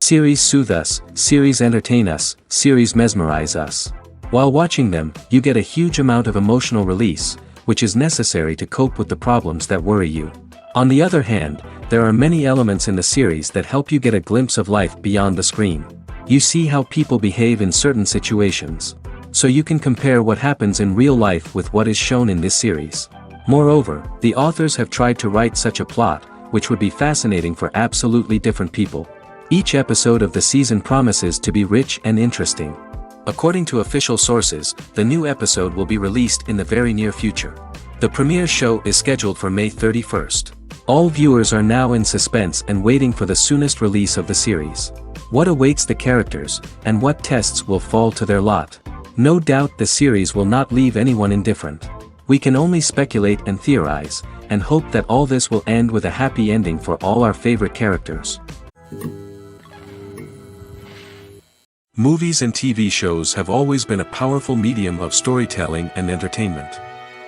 Series soothe us, series entertain us, series mesmerize us. While watching them, you get a huge amount of emotional release, which is necessary to cope with the problems that worry you. On the other hand, there are many elements in the series that help you get a glimpse of life beyond the screen. You see how people behave in certain situations. So you can compare what happens in real life with what is shown in this series. Moreover, the authors have tried to write such a plot, which would be fascinating for absolutely different people. Each episode of the season promises to be rich and interesting. According to official sources, the new episode will be released in the very near future. The premiere show is scheduled for May 31st. All viewers are now in suspense and waiting for the soonest release of the series. What awaits the characters, and what tests will fall to their lot? No doubt the series will not leave anyone indifferent. We can only speculate and theorize, and hope that all this will end with a happy ending for all our favorite characters. Movies and TV shows have always been a powerful medium of storytelling and entertainment.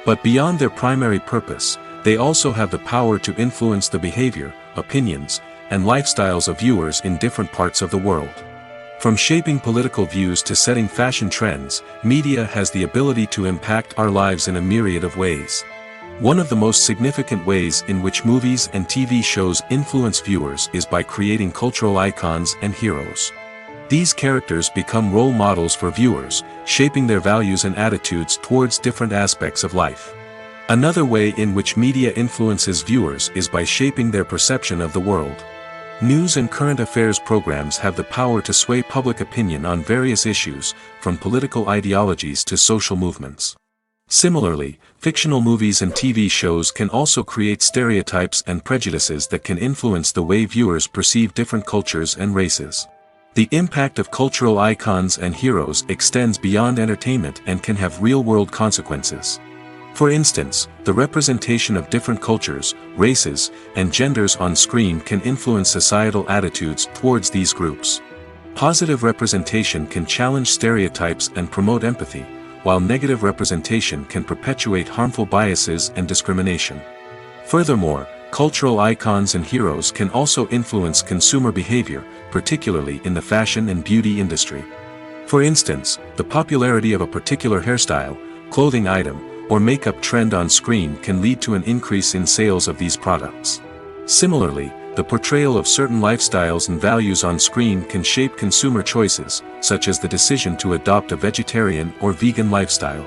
But beyond their primary purpose, they also have the power to influence the behavior, opinions, and lifestyles of viewers in different parts of the world. From shaping political views to setting fashion trends, media has the ability to impact our lives in a myriad of ways. One of the most significant ways in which movies and TV shows influence viewers is by creating cultural icons and heroes. These characters become role models for viewers, shaping their values and attitudes towards different aspects of life. Another way in which media influences viewers is by shaping their perception of the world. News and current affairs programs have the power to sway public opinion on various issues, from political ideologies to social movements. Similarly, fictional movies and TV shows can also create stereotypes and prejudices that can influence the way viewers perceive different cultures and races. The impact of cultural icons and heroes extends beyond entertainment and can have real-world consequences. For instance, the representation of different cultures, races, and genders on screen can influence societal attitudes towards these groups. Positive representation can challenge stereotypes and promote empathy, while negative representation can perpetuate harmful biases and discrimination. Furthermore, cultural icons and heroes can also influence consumer behavior, particularly in the fashion and beauty industry. For instance, the popularity of a particular hairstyle, clothing item, or makeup trend on screen can lead to an increase in sales of these products. Similarly, the portrayal of certain lifestyles and values on screen can shape consumer choices, such as the decision to adopt a vegetarian or vegan lifestyle.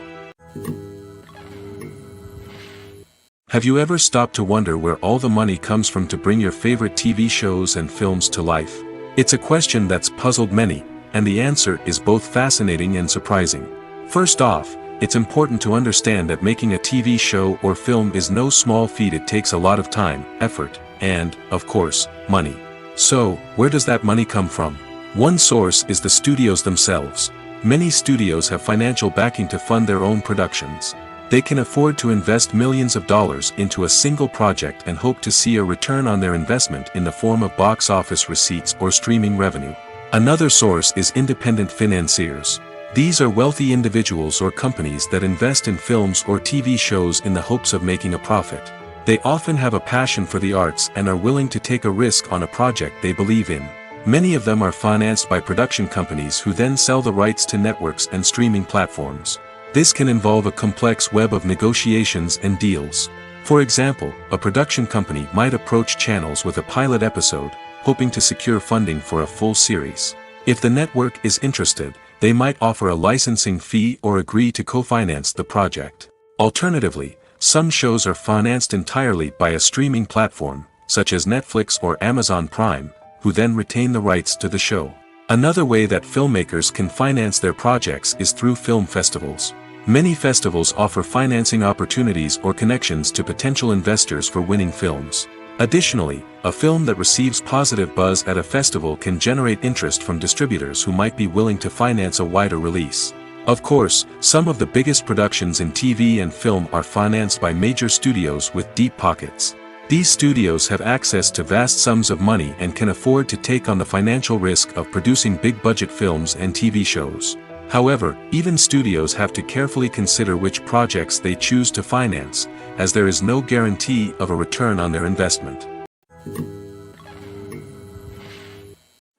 Have you ever stopped to wonder where all the money comes from to bring your favorite TV shows and films to life? It's a question that's puzzled many, and the answer is both fascinating and surprising. First off, it's important to understand that making a TV show or film is no small feat. It takes a lot of time, effort, and, of course, money. So, where does that money come from? One source is the studios themselves. Many studios have financial backing to fund their own productions. They can afford to invest millions of dollars into a single project and hope to see a return on their investment in the form of box office receipts or streaming revenue. Another source is independent financiers. These are wealthy individuals or companies that invest in films or TV shows in the hopes of making a profit. They often have a passion for the arts and are willing to take a risk on a project they believe in. Many of them are financed by production companies who then sell the rights to networks and streaming platforms. This can involve a complex web of negotiations and deals. For example, a production company might approach channels with a pilot episode, hoping to secure funding for a full series. If the network is interested, they might offer a licensing fee or agree to co-finance the project. Alternatively, some shows are financed entirely by a streaming platform, such as Netflix or Amazon Prime, who then retain the rights to the show. Another way that filmmakers can finance their projects is through film festivals. Many festivals offer financing opportunities or connections to potential investors for winning films. Additionally, a film that receives positive buzz at a festival can generate interest from distributors who might be willing to finance a wider release. Of course, some of the biggest productions in TV and film are financed by major studios with deep pockets. These studios have access to vast sums of money and can afford to take on the financial risk of producing big-budget films and TV shows. However, even studios have to carefully consider which projects they choose to finance, as there is no guarantee of a return on their investment.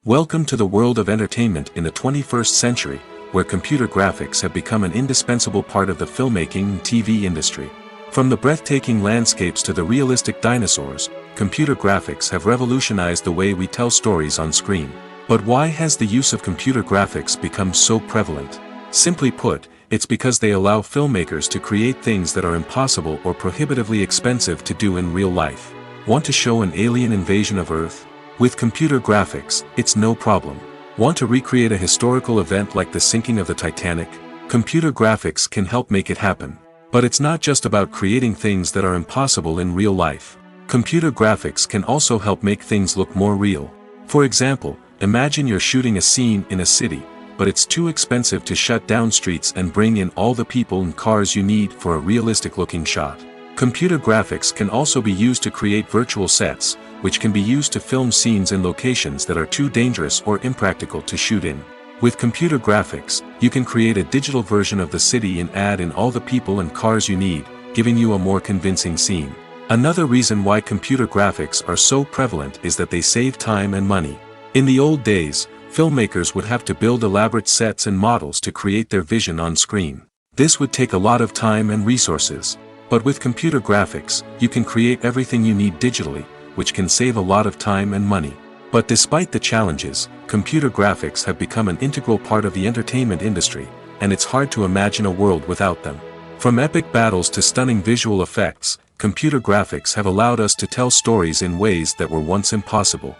Welcome to the world of entertainment in the 21st century, where computer graphics have become an indispensable part of the filmmaking and TV industry. From the breathtaking landscapes to the realistic dinosaurs, computer graphics have revolutionized the way we tell stories on screen. But why has the use of computer graphics become so prevalent? Simply put, it's because they allow filmmakers to create things that are impossible or prohibitively expensive to do in real life. Want to show an alien invasion of Earth? With computer graphics, it's no problem. Want to recreate a historical event like the sinking of the Titanic? Computer graphics can help make it happen. But it's not just about creating things that are impossible in real life. Computer graphics can also help make things look more real. For example, imagine you're shooting a scene in a city, but it's too expensive to shut down streets and bring in all the people and cars you need for a realistic-looking shot. Computer graphics can also be used to create virtual sets, which can be used to film scenes in locations that are too dangerous or impractical to shoot in. With computer graphics, you can create a digital version of the city and add in all the people and cars you need, giving you a more convincing scene. Another reason why computer graphics are so prevalent is that they save time and money. In the old days, filmmakers would have to build elaborate sets and models to create their vision on screen. This would take a lot of time and resources. But with computer graphics, you can create everything you need digitally, which can save a lot of time and money. But despite the challenges, computer graphics have become an integral part of the entertainment industry, and it's hard to imagine a world without them. From epic battles to stunning visual effects, computer graphics have allowed us to tell stories in ways that were once impossible.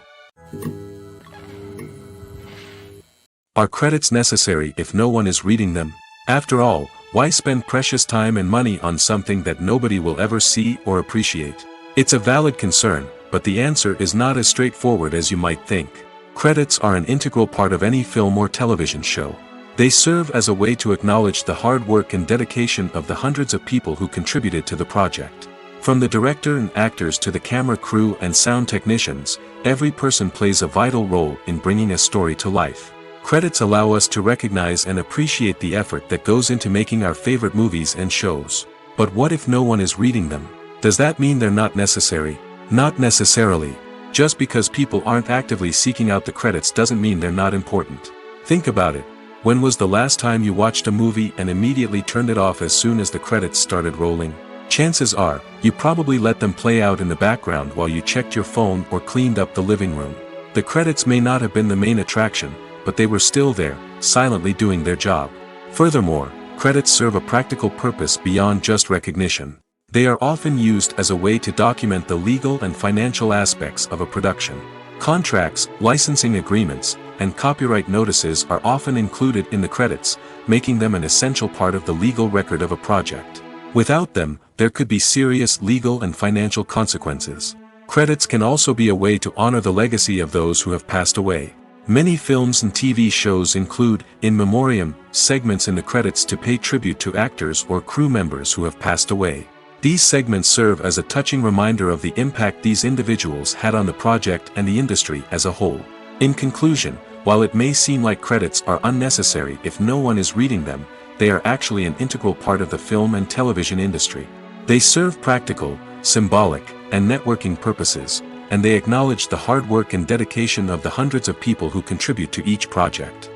Are credits necessary if no one is reading them? After all, why spend precious time and money on something that nobody will ever see or appreciate? It's a valid concern, but the answer is not as straightforward as you might think. Credits are an integral part of any film or television show. They serve as a way to acknowledge the hard work and dedication of the hundreds of people who contributed to the project. From the director and actors to the camera crew and sound technicians, every person plays a vital role in bringing a story to life. Credits allow us to recognize and appreciate the effort that goes into making our favorite movies and shows. But what if no one is reading them? Does that mean they're not necessary? Not necessarily. Just because people aren't actively seeking out the credits doesn't mean they're not important. Think about it. When was the last time you watched a movie and immediately turned it off as soon as the credits started rolling? Chances are, you probably let them play out in the background while you checked your phone or cleaned up the living room. The credits may not have been the main attraction, but they were still there, silently doing their job. Furthermore, credits serve a practical purpose beyond just recognition. They are often used as a way to document the legal and financial aspects of a production. Contracts, licensing agreements, and copyright notices are often included in the credits, making them an essential part of the legal record of a project. Without them, there could be serious legal and financial consequences. Credits can also be a way to honor the legacy of those who have passed away. Many films and TV shows include, in memoriam, segments in the credits to pay tribute to actors or crew members who have passed away. These segments serve as a touching reminder of the impact these individuals had on the project and the industry as a whole. In conclusion, while it may seem like credits are unnecessary if no one is reading them, they are actually an integral part of the film and television industry. They serve practical, symbolic, and networking purposes, and they acknowledge the hard work and dedication of the hundreds of people who contribute to each project.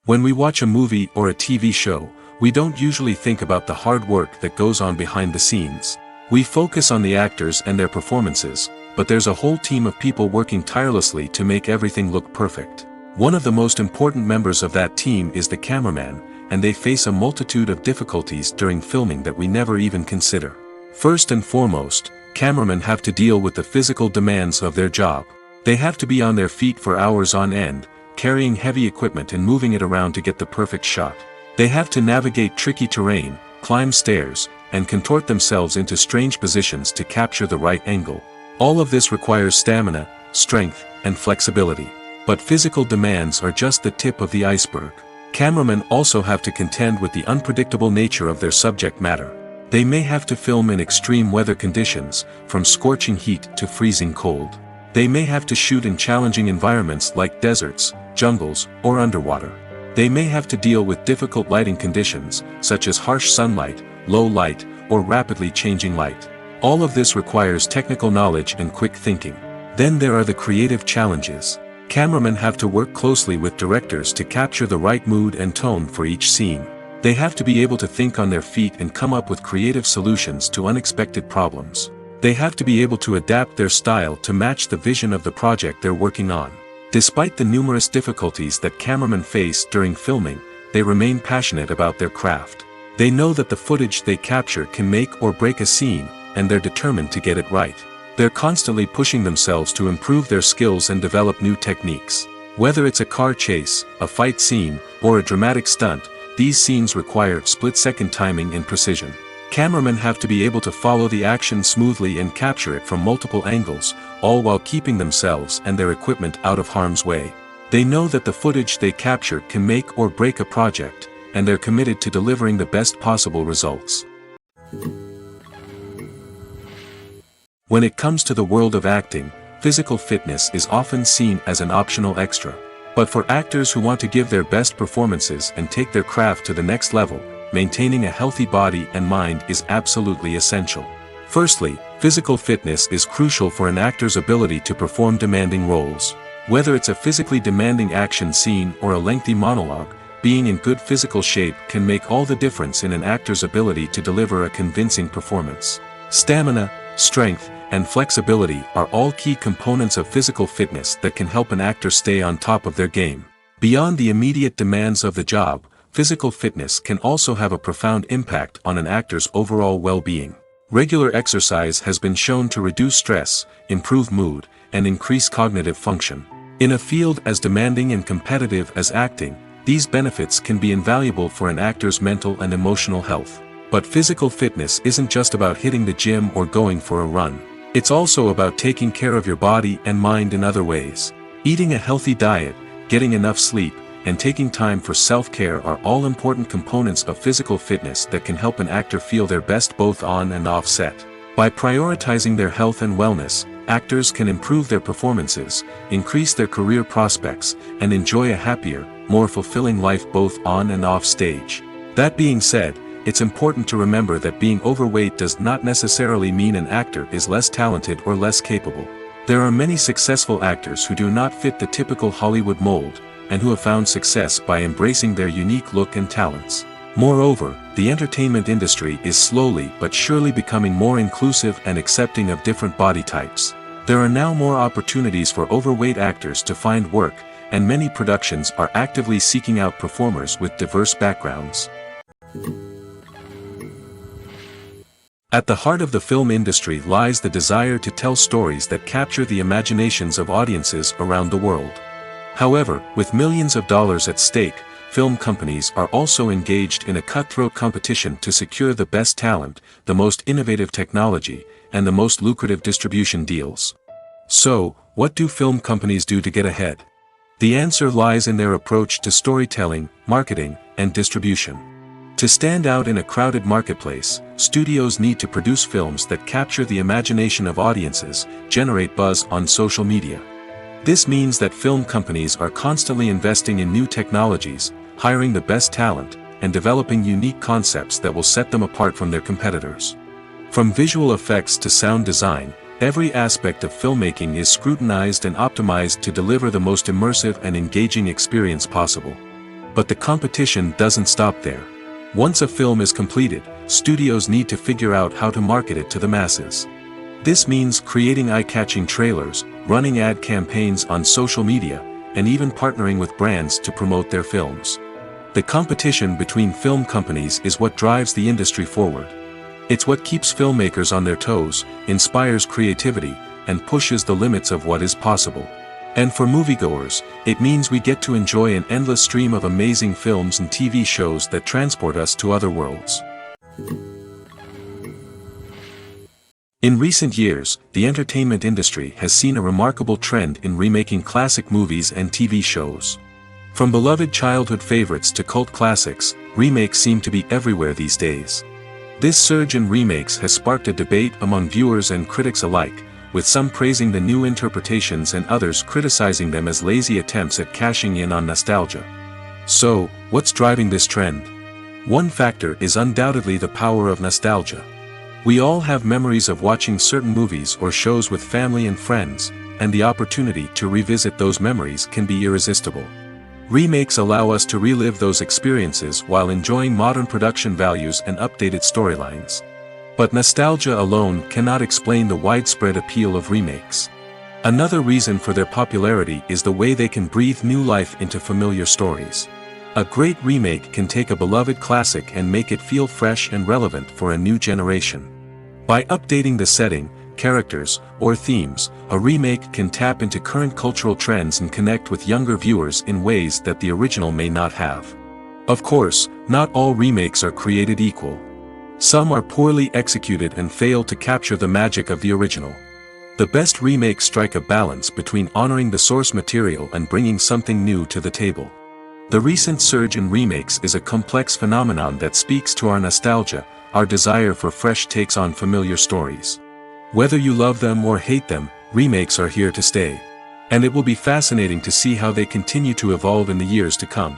When we watch a movie or a TV show, we don't usually think about the hard work that goes on behind the scenes. We focus on the actors and their performances, but there's a whole team of people working tirelessly to make everything look perfect. One of the most important members of that team is the cameraman, and they face a multitude of difficulties during filming that we never even consider. First and foremost, cameramen have to deal with the physical demands of their job. They have to be on their feet for hours on end, carrying heavy equipment and moving it around to get the perfect shot. They have to navigate tricky terrain, climb stairs, and contort themselves into strange positions to capture the right angle. All of this requires stamina, strength, and flexibility. But physical demands are just the tip of the iceberg. Cameramen also have to contend with the unpredictable nature of their subject matter. They may have to film in extreme weather conditions, from scorching heat to freezing cold. They may have to shoot in challenging environments like deserts, jungles, or underwater. They may have to deal with difficult lighting conditions, such as harsh sunlight, low light, or rapidly changing light. All of this requires technical knowledge and quick thinking. Then there are the creative challenges. Cameramen have to work closely with directors to capture the right mood and tone for each scene. They have to be able to think on their feet and come up with creative solutions to unexpected problems. They have to be able to adapt their style to match the vision of the project they're working on. Despite the numerous difficulties that cameramen face during filming, they remain passionate about their craft. They know that the footage they capture can make or break a scene, and they're determined to get it right. They're constantly pushing themselves to improve their skills and develop new techniques. Whether it's a car chase, a fight scene, or a dramatic stunt, these scenes require split-second timing and precision. Cameramen have to be able to follow the action smoothly and capture it from multiple angles, all while keeping themselves and their equipment out of harm's way. They know that the footage they capture can make or break a project, and they're committed to delivering the best possible results. When it comes to the world of acting, physical fitness is often seen as an optional extra. But for actors who want to give their best performances and take their craft to the next level, maintaining a healthy body and mind is absolutely essential. Firstly, physical fitness is crucial for an actor's ability to perform demanding roles. Whether it's a physically demanding action scene or a lengthy monologue, being in good physical shape can make all the difference in an actor's ability to deliver a convincing performance. Stamina, strength, and flexibility are all key components of physical fitness that can help an actor stay on top of their game. Beyond the immediate demands of the job, physical fitness can also have a profound impact on an actor's overall well-being. Regular exercise has been shown to reduce stress, improve mood, and increase cognitive function. In a field as demanding and competitive as acting, these benefits can be invaluable for an actor's mental and emotional health. But physical fitness isn't just about hitting the gym or going for a run. It's also about taking care of your body and mind in other ways. Eating a healthy diet, getting enough sleep, and taking time for self-care are all important components of physical fitness that can help an actor feel their best both on and off set. By prioritizing their health and wellness, actors can improve their performances, increase their career prospects, and enjoy a happier, more fulfilling life both on and off stage. That being said, it's important to remember that being overweight does not necessarily mean an actor is less talented or less capable. There are many successful actors who do not fit the typical Hollywood mold, and who have found success by embracing their unique look and talents. Moreover, the entertainment industry is slowly but surely becoming more inclusive and accepting of different body types. There are now more opportunities for overweight actors to find work, and many productions are actively seeking out performers with diverse backgrounds. At the heart of the film industry lies the desire to tell stories that capture the imaginations of audiences around the world. However, with millions of dollars at stake, film companies are also engaged in a cutthroat competition to secure the best talent, the most innovative technology, and the most lucrative distribution deals. So, what do film companies do to get ahead? The answer lies in their approach to storytelling, marketing, and distribution. To stand out in a crowded marketplace, studios need to produce films that capture the imagination of audiences, generate buzz on social media. This means that film companies are constantly investing in new technologies, hiring the best talent, and developing unique concepts that will set them apart from their competitors. From visual effects to sound design, every aspect of filmmaking is scrutinized and optimized to deliver the most immersive and engaging experience possible. But the competition doesn't stop there. Once a film is completed, studios need to figure out how to market it to the masses. This means creating eye-catching trailers, running ad campaigns on social media, and even partnering with brands to promote their films. The competition between film companies is what drives the industry forward. It's what keeps filmmakers on their toes, inspires creativity, and pushes the limits of what is possible. And for moviegoers, it means we get to enjoy an endless stream of amazing films and TV shows that transport us to other worlds. In recent years, the entertainment industry has seen a remarkable trend in remaking classic movies and TV shows. From beloved childhood favorites to cult classics, remakes seem to be everywhere these days. This surge in remakes has sparked a debate among viewers and critics alike, with some praising the new interpretations and others criticizing them as lazy attempts at cashing in on nostalgia. So, what's driving this trend? One factor is undoubtedly the power of nostalgia. We all have memories of watching certain movies or shows with family and friends, and the opportunity to revisit those memories can be irresistible. Remakes allow us to relive those experiences while enjoying modern production values and updated storylines. But nostalgia alone cannot explain the widespread appeal of remakes. Another reason for their popularity is the way they can breathe new life into familiar stories. A great remake can take a beloved classic and make it feel fresh and relevant for a new generation. By updating the setting, characters, or themes, a remake can tap into current cultural trends and connect with younger viewers in ways that the original may not have. Of course, not all remakes are created equal. Some are poorly executed and fail to capture the magic of the original. The best remakes strike a balance between honoring the source material and bringing something new to the table. The recent surge in remakes is a complex phenomenon that speaks to our nostalgia, our desire for fresh takes on familiar stories. Whether you love them or hate them, remakes are here to stay. And it will be fascinating to see how they continue to evolve in the years to come.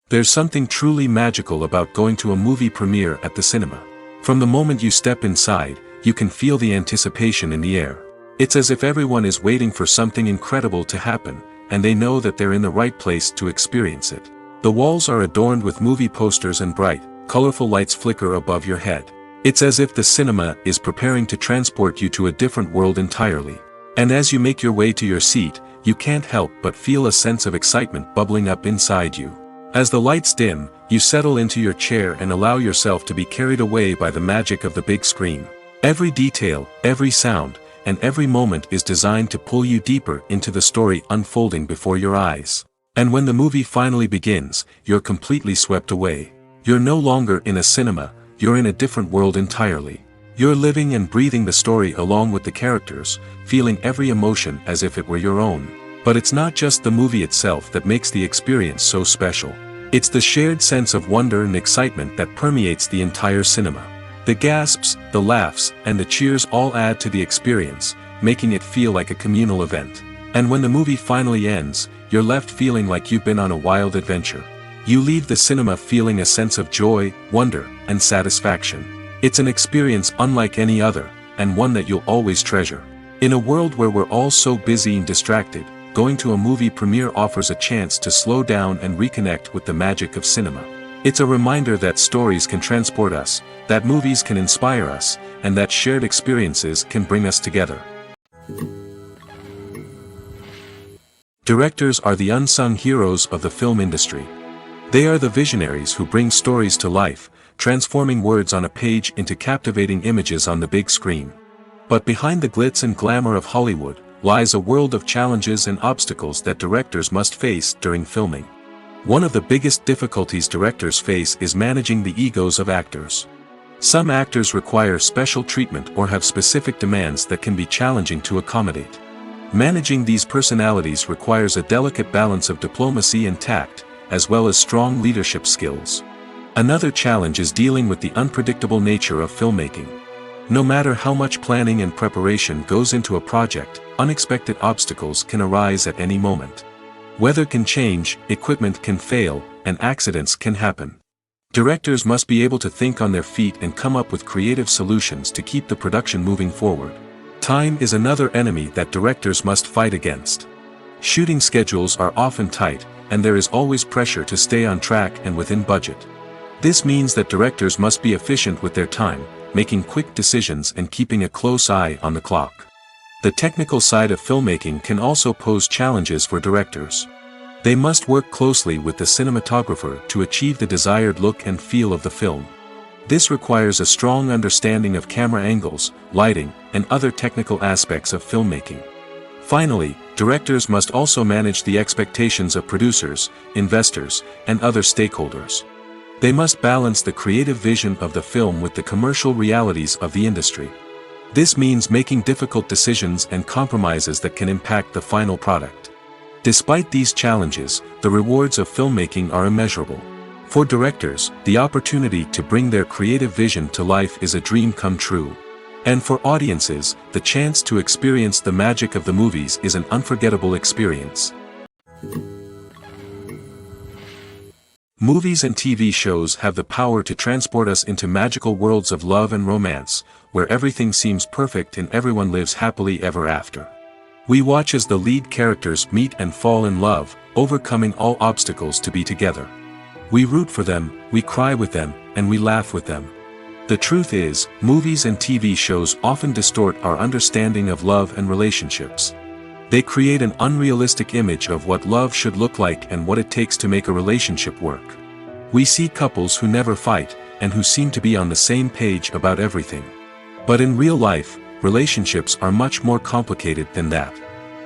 There's something truly magical about going to a movie premiere at the cinema. From the moment you step inside, you can feel the anticipation in the air. It's as if everyone is waiting for something incredible to happen, and they know that they're in the right place to experience it. The walls are adorned with movie posters and bright, colorful lights flicker above your head. It's as if the cinema is preparing to transport you to a different world entirely. And as you make your way to your seat, you can't help but feel a sense of excitement bubbling up inside you. As the lights dim, you settle into your chair and allow yourself to be carried away by the magic of the big screen. Every detail, every sound, and every moment is designed to pull you deeper into the story unfolding before your eyes. And when the movie finally begins, you're completely swept away. You're no longer in a cinema, you're in a different world entirely. You're living and breathing the story along with the characters, feeling every emotion as if it were your own. But it's not just the movie itself that makes the experience so special. It's the shared sense of wonder and excitement that permeates the entire cinema. The gasps, the laughs, and the cheers all add to the experience, making it feel like a communal event. And when the movie finally ends, you're left feeling like you've been on a wild adventure. You leave the cinema feeling a sense of joy, wonder, and satisfaction. It's an experience unlike any other, and one that you'll always treasure. In a world where we're all so busy and distracted, going to a movie premiere offers a chance to slow down and reconnect with the magic of cinema. It's a reminder that stories can transport us, that movies can inspire us, and that shared experiences can bring us together. Directors are the unsung heroes of the film industry. They are the visionaries who bring stories to life, transforming words on a page into captivating images on the big screen. But behind the glitz and glamour of Hollywood, lies a world of challenges and obstacles that directors must face during filming. One of the biggest difficulties directors face is managing the egos of actors. Some actors require special treatment or have specific demands that can be challenging to accommodate. Managing these personalities requires a delicate balance of diplomacy and tact, as well as strong leadership skills. Another challenge is dealing with the unpredictable nature of filmmaking. No matter how much planning and preparation goes into a project, unexpected obstacles can arise at any moment. Weather can change, equipment can fail, and accidents can happen. Directors must be able to think on their feet and come up with creative solutions to keep the production moving forward. Time is another enemy that directors must fight against. Shooting schedules are often tight, and there is always pressure to stay on track and within budget. This means that directors must be efficient with their time, making quick decisions and keeping a close eye on the clock. The technical side of filmmaking can also pose challenges for directors. They must work closely with the cinematographer to achieve the desired look and feel of the film. This requires a strong understanding of camera angles, lighting, and other technical aspects of filmmaking. Finally, directors must also manage the expectations of producers, investors, and other stakeholders. They must balance the creative vision of the film with the commercial realities of the industry. This means making difficult decisions and compromises that can impact the final product. Despite these challenges, the rewards of filmmaking are immeasurable. For directors, the opportunity to bring their creative vision to life is a dream come true. And for audiences, the chance to experience the magic of the movies is an unforgettable experience. Movies and TV shows have the power to transport us into magical worlds of love and romance, where everything seems perfect and everyone lives happily ever after. We watch as the lead characters meet and fall in love, overcoming all obstacles to be together. We root for them, we cry with them, and we laugh with them. The truth is, movies and TV shows often distort our understanding of love and relationships. They create an unrealistic image of what love should look like and what it takes to make a relationship work. We see couples who never fight, and who seem to be on the same page about everything. But in real life, relationships are much more complicated than that.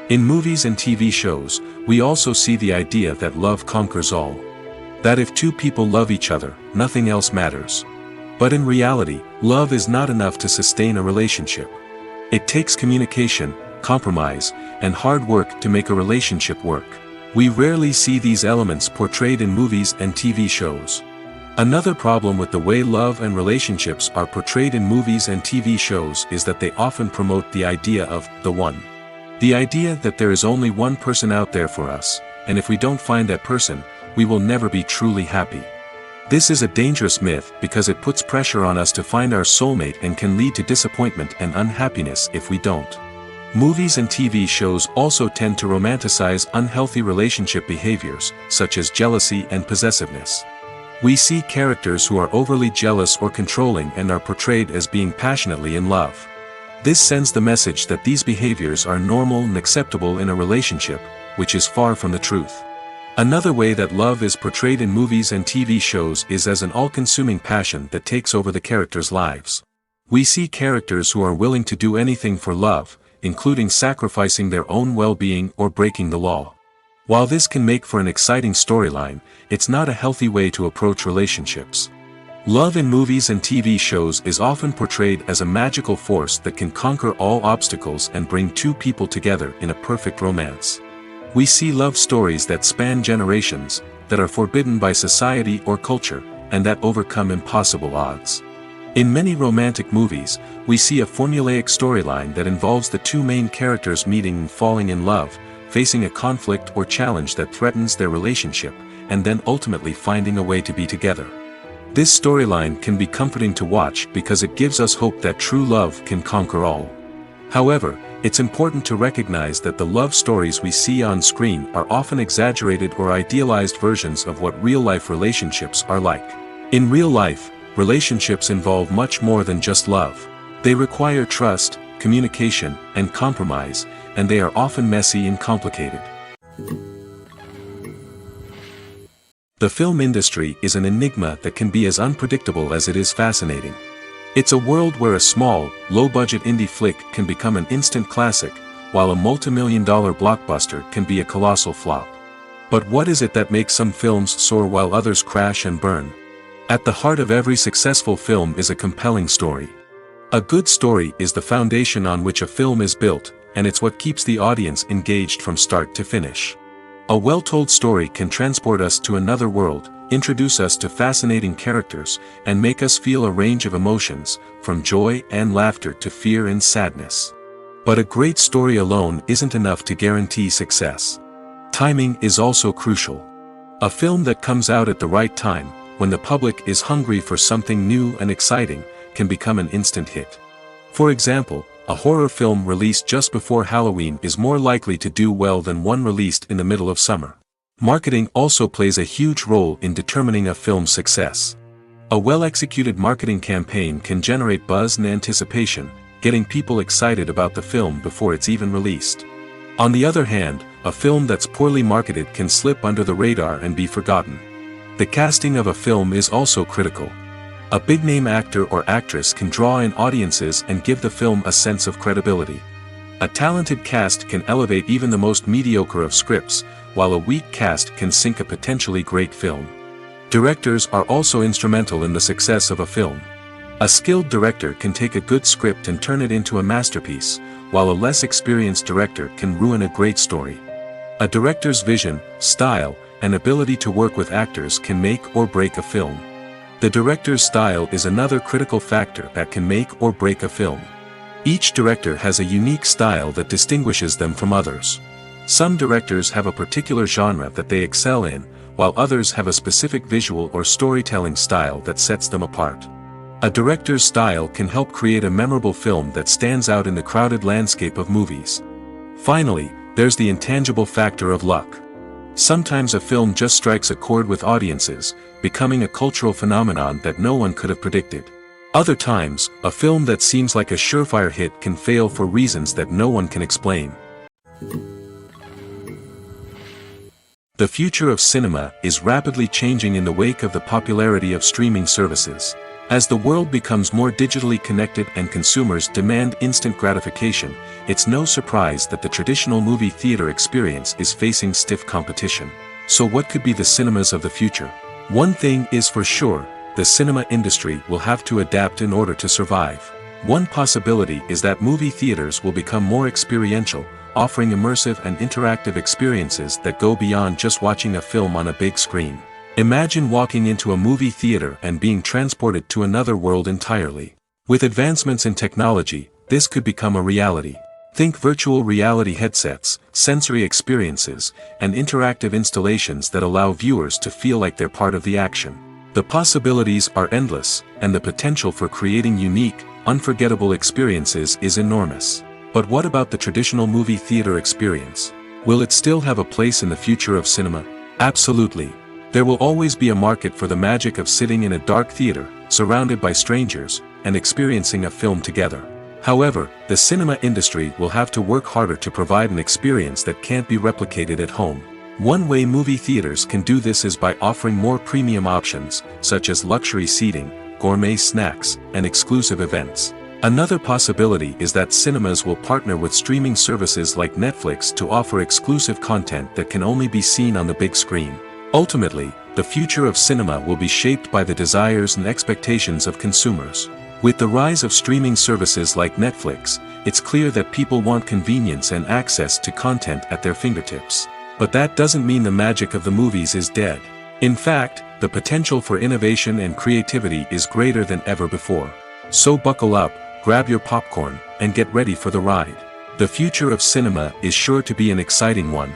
In movies and TV shows, we also see the idea that love conquers all. That if two people love each other, nothing else matters. But in reality, love is not enough to sustain a relationship. It takes communication, compromise, and hard work to make a relationship work. We rarely see these elements portrayed in movies and TV shows. Another problem with the way love and relationships are portrayed in movies and TV shows is that they often promote the idea of the one. The idea that there is only one person out there for us, and if we don't find that person, we will never be truly happy. This is a dangerous myth because it puts pressure on us to find our soulmate and can lead to disappointment and unhappiness if we don't. Movies and TV shows also tend to romanticize unhealthy relationship behaviors, such as jealousy and possessiveness. We see characters who are overly jealous or controlling and are portrayed as being passionately in love. This sends the message that these behaviors are normal and acceptable in a relationship, which is far from the truth. Another way that love is portrayed in movies and TV shows is as an all-consuming passion that takes over the characters' lives. We see characters who are willing to do anything for love, including sacrificing their own well-being or breaking the law. While this can make for an exciting storyline, it's not a healthy way to approach relationships. Love in movies and TV shows is often portrayed as a magical force that can conquer all obstacles and bring two people together in a perfect romance. We see love stories that span generations, that are forbidden by society or culture, and that overcome impossible odds. In many romantic movies, we see a formulaic storyline that involves the two main characters meeting and falling in love, facing a conflict or challenge that threatens their relationship, and then ultimately finding a way to be together. This storyline can be comforting to watch because it gives us hope that true love can conquer all. However, it's important to recognize that the love stories we see on screen are often exaggerated or idealized versions of what real-life relationships are like. In real life, relationships involve much more than just love. They require trust, communication, and compromise, and they are often messy and complicated. The film industry is an enigma that can be as unpredictable as it is fascinating. It's a world where a small, low-budget indie flick can become an instant classic, while a multi-million-dollar blockbuster can be a colossal flop. But what is it that makes some films soar while others crash and burn? At the heart of every successful film is a compelling story. A good story is the foundation on which a film is built, and it's what keeps the audience engaged from start to finish. A well-told story can transport us to another world, introduce us to fascinating characters, and make us feel a range of emotions, from joy and laughter to fear and sadness. But a great story alone isn't enough to guarantee success. Timing is also crucial. A film that comes out at the right time, when the public is hungry for something new and exciting, can become an instant hit. For example, a horror film released just before Halloween is more likely to do well than one released in the middle of summer. Marketing also plays a huge role in determining a film's success. A well-executed marketing campaign can generate buzz and anticipation, getting people excited about the film before it's even released. On the other hand, a film that's poorly marketed can slip under the radar and be forgotten. The casting of a film is also critical. A big-name actor or actress can draw in audiences and give the film a sense of credibility. A talented cast can elevate even the most mediocre of scripts, while a weak cast can sink a potentially great film. Directors are also instrumental in the success of a film. A skilled director can take a good script and turn it into a masterpiece, while a less experienced director can ruin a great story. A director's vision, style, and ability to work with actors can make or break a film. The director's style is another critical factor that can make or break a film. Each director has a unique style that distinguishes them from others. Some directors have a particular genre that they excel in, while others have a specific visual or storytelling style that sets them apart. A director's style can help create a memorable film that stands out in the crowded landscape of movies. Finally, there's the intangible factor of luck. Sometimes a film just strikes a chord with audiences, becoming a cultural phenomenon that no one could have predicted. Other times, a film that seems like a surefire hit can fail for reasons that no one can explain. The future of cinema is rapidly changing in the wake of the popularity of streaming services. As the world becomes more digitally connected and consumers demand instant gratification, it's no surprise that the traditional movie theater experience is facing stiff competition. So what could be the cinemas of the future? One thing is for sure, the cinema industry will have to adapt in order to survive. One possibility is that movie theaters will become more experiential, offering immersive and interactive experiences that go beyond just watching a film on a big screen. Imagine walking into a movie theater and being transported to another world entirely. With advancements in technology, this could become a reality. Think virtual reality headsets, sensory experiences, and interactive installations that allow viewers to feel like they're part of the action. The possibilities are endless, and the potential for creating unique, unforgettable experiences is enormous. But what about the traditional movie theater experience? Will it still have a place in the future of cinema? Absolutely. There will always be a market for the magic of sitting in a dark theater, surrounded by strangers, and experiencing a film together. However, the cinema industry will have to work harder to provide an experience that can't be replicated at home. One way movie theaters can do this is by offering more premium options, such as luxury seating, gourmet snacks, and exclusive events. Another possibility is that cinemas will partner with streaming services like Netflix to offer exclusive content that can only be seen on the big screen. Ultimately, the future of cinema will be shaped by the desires and expectations of consumers. With the rise of streaming services like Netflix, it's clear that people want convenience and access to content at their fingertips. But that doesn't mean the magic of the movies is dead. In fact, the potential for innovation and creativity is greater than ever before. So buckle up, grab your popcorn, and get ready for the ride. The future of cinema is sure to be an exciting one.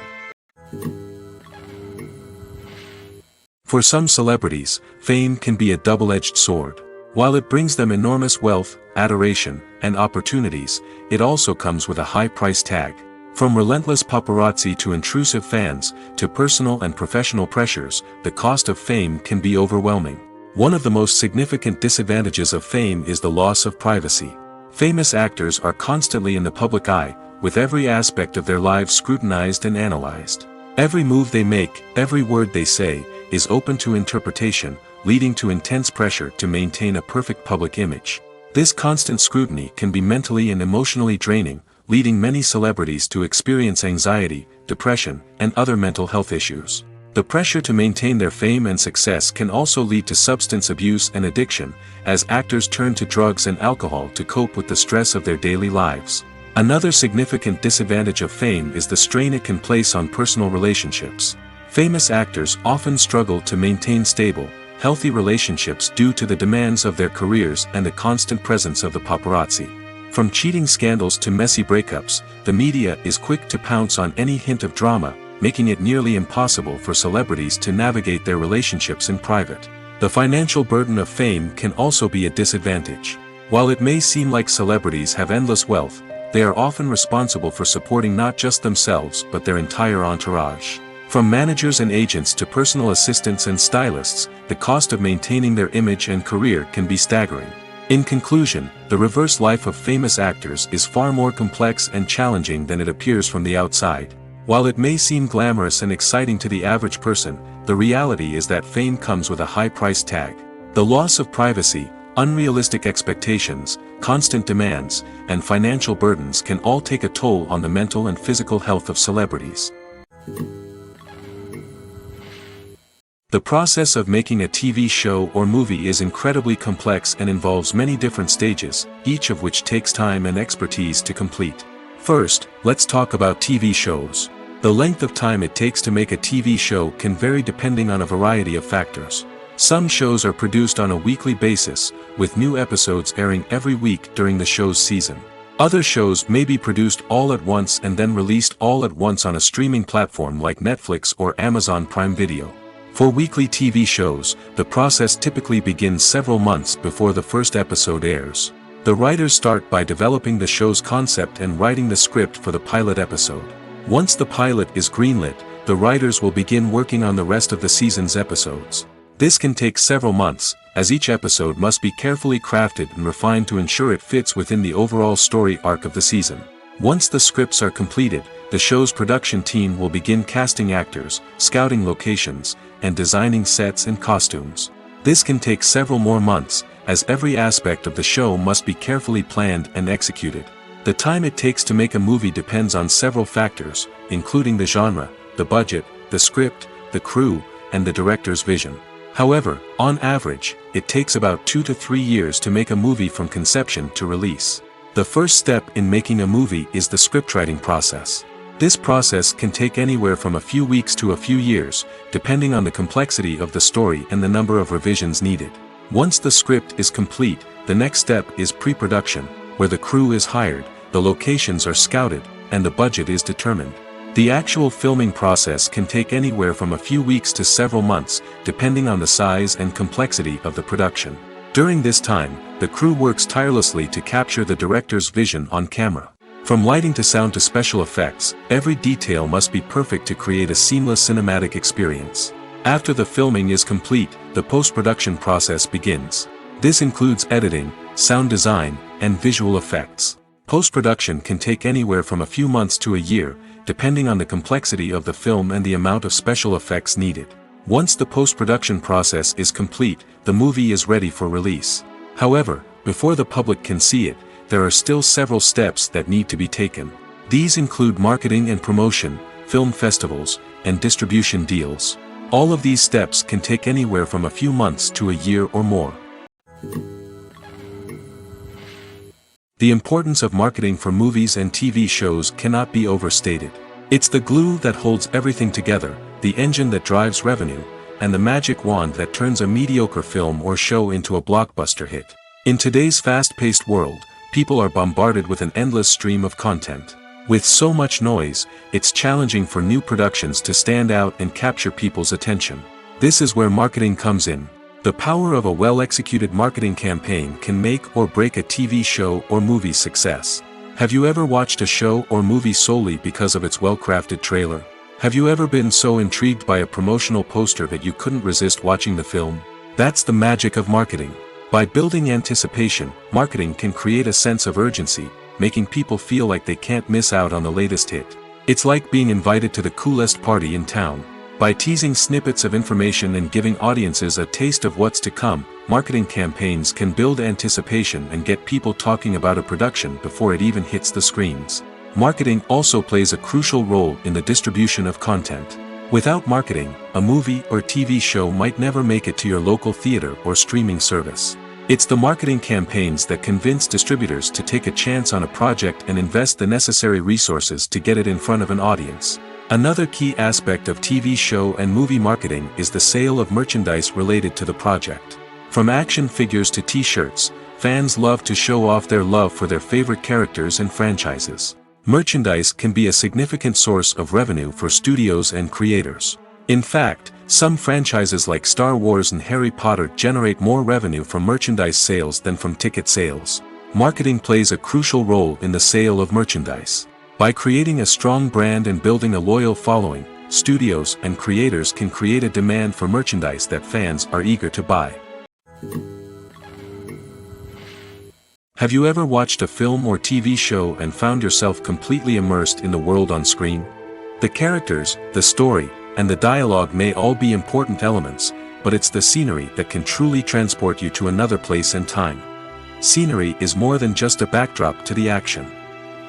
For some celebrities, fame can be a double-edged sword. While it brings them enormous wealth, adoration, and opportunities, it also comes with a high price tag. From relentless paparazzi to intrusive fans, to personal and professional pressures, the cost of fame can be overwhelming. One of the most significant disadvantages of fame is the loss of privacy. Famous actors are constantly in the public eye, with every aspect of their lives scrutinized and analyzed. Every move they make, every word they say, is open to interpretation, leading to intense pressure to maintain a perfect public image. This constant scrutiny can be mentally and emotionally draining, leading many celebrities to experience anxiety, depression, and other mental health issues. The pressure to maintain their fame and success can also lead to substance abuse and addiction, as actors turn to drugs and alcohol to cope with the stress of their daily lives. Another significant disadvantage of fame is the strain it can place on personal relationships. Famous actors often struggle to maintain stable, healthy relationships due to the demands of their careers and the constant presence of the paparazzi. From cheating scandals to messy breakups, the media is quick to pounce on any hint of drama, making it nearly impossible for celebrities to navigate their relationships in private. The financial burden of fame can also be a disadvantage. While it may seem like celebrities have endless wealth, they are often responsible for supporting not just themselves but their entire entourage. From managers and agents to personal assistants and stylists, the cost of maintaining their image and career can be staggering. In conclusion, the reverse life of famous actors is far more complex and challenging than it appears from the outside. While it may seem glamorous and exciting to the average person, the reality is that fame comes with a high price tag. The loss of privacy, unrealistic expectations, constant demands, and financial burdens can all take a toll on the mental and physical health of celebrities. The process of making a TV show or movie is incredibly complex and involves many different stages, each of which takes time and expertise to complete. First, let's talk about TV shows. The length of time it takes to make a TV show can vary depending on a variety of factors. Some shows are produced on a weekly basis, with new episodes airing every week during the show's season. Other shows may be produced all at once and then released all at once on a streaming platform like Netflix or Amazon Prime Video. For weekly TV shows, the process typically begins several months before the first episode airs. The writers start by developing the show's concept and writing the script for the pilot episode. Once the pilot is greenlit, the writers will begin working on the rest of the season's episodes. This can take several months, as each episode must be carefully crafted and refined to ensure it fits within the overall story arc of the season. Once the scripts are completed, the show's production team will begin casting actors, scouting locations, and designing sets and costumes. This can take several more months, as every aspect of the show must be carefully planned and executed. The time it takes to make a movie depends on several factors, including the genre, the budget, the script, the crew, and the director's vision. However, on average, it takes about 2 to 3 years to make a movie from conception to release. The first step in making a movie is the scriptwriting process. This process can take anywhere from a few weeks to a few years, depending on the complexity of the story and the number of revisions needed. Once the script is complete, the next step is pre-production, where the crew is hired, the locations are scouted, and the budget is determined. The actual filming process can take anywhere from a few weeks to several months, depending on the size and complexity of the production. During this time, the crew works tirelessly to capture the director's vision on camera. From lighting to sound to special effects, every detail must be perfect to create a seamless cinematic experience. After the filming is complete, the post-production process begins. This includes editing, sound design, and visual effects. Post-production can take anywhere from a few months to a year, depending on the complexity of the film and the amount of special effects needed. Once the post-production process is complete, the movie is ready for release. However, before the public can see it, there are still several steps that need to be taken. These include marketing and promotion, film festivals, and distribution deals. All of these steps can take anywhere from a few months to a year or more. The importance of marketing for movies and TV shows cannot be overstated. It's the glue that holds everything together, the engine that drives revenue, and the magic wand that turns a mediocre film or show into a blockbuster hit. In today's fast-paced world, people are bombarded with an endless stream of content. With so much noise, it's challenging for new productions to stand out and capture people's attention. This is where marketing comes in. The power of a well-executed marketing campaign can make or break a TV show or movie's success. Have you ever watched a show or movie solely because of its well-crafted trailer? Have you ever been so intrigued by a promotional poster that you couldn't resist watching the film? That's the magic of marketing. By building anticipation, marketing can create a sense of urgency, making people feel like they can't miss out on the latest hit. It's like being invited to the coolest party in town. By teasing snippets of information and giving audiences a taste of what's to come, marketing campaigns can build anticipation and get people talking about a production before it even hits the screens. Marketing also plays a crucial role in the distribution of content. Without marketing, a movie or TV show might never make it to your local theater or streaming service. It's the marketing campaigns that convince distributors to take a chance on a project and invest the necessary resources to get it in front of an audience. Another key aspect of TV show and movie marketing is the sale of merchandise related to the project. From action figures to t-shirts, fans love to show off their love for their favorite characters and franchises. Merchandise can be a significant source of revenue for studios and creators. In fact, some franchises like Star Wars and Harry Potter generate more revenue from merchandise sales than from ticket sales. Marketing plays a crucial role in the sale of merchandise. By creating a strong brand and building a loyal following, studios and creators can create a demand for merchandise that fans are eager to buy. Have you ever watched a film or TV show and found yourself completely immersed in the world on screen? The characters, the story, and the dialogue may all be important elements, but it's the scenery that can truly transport you to another place and time. Scenery is more than just a backdrop to the action.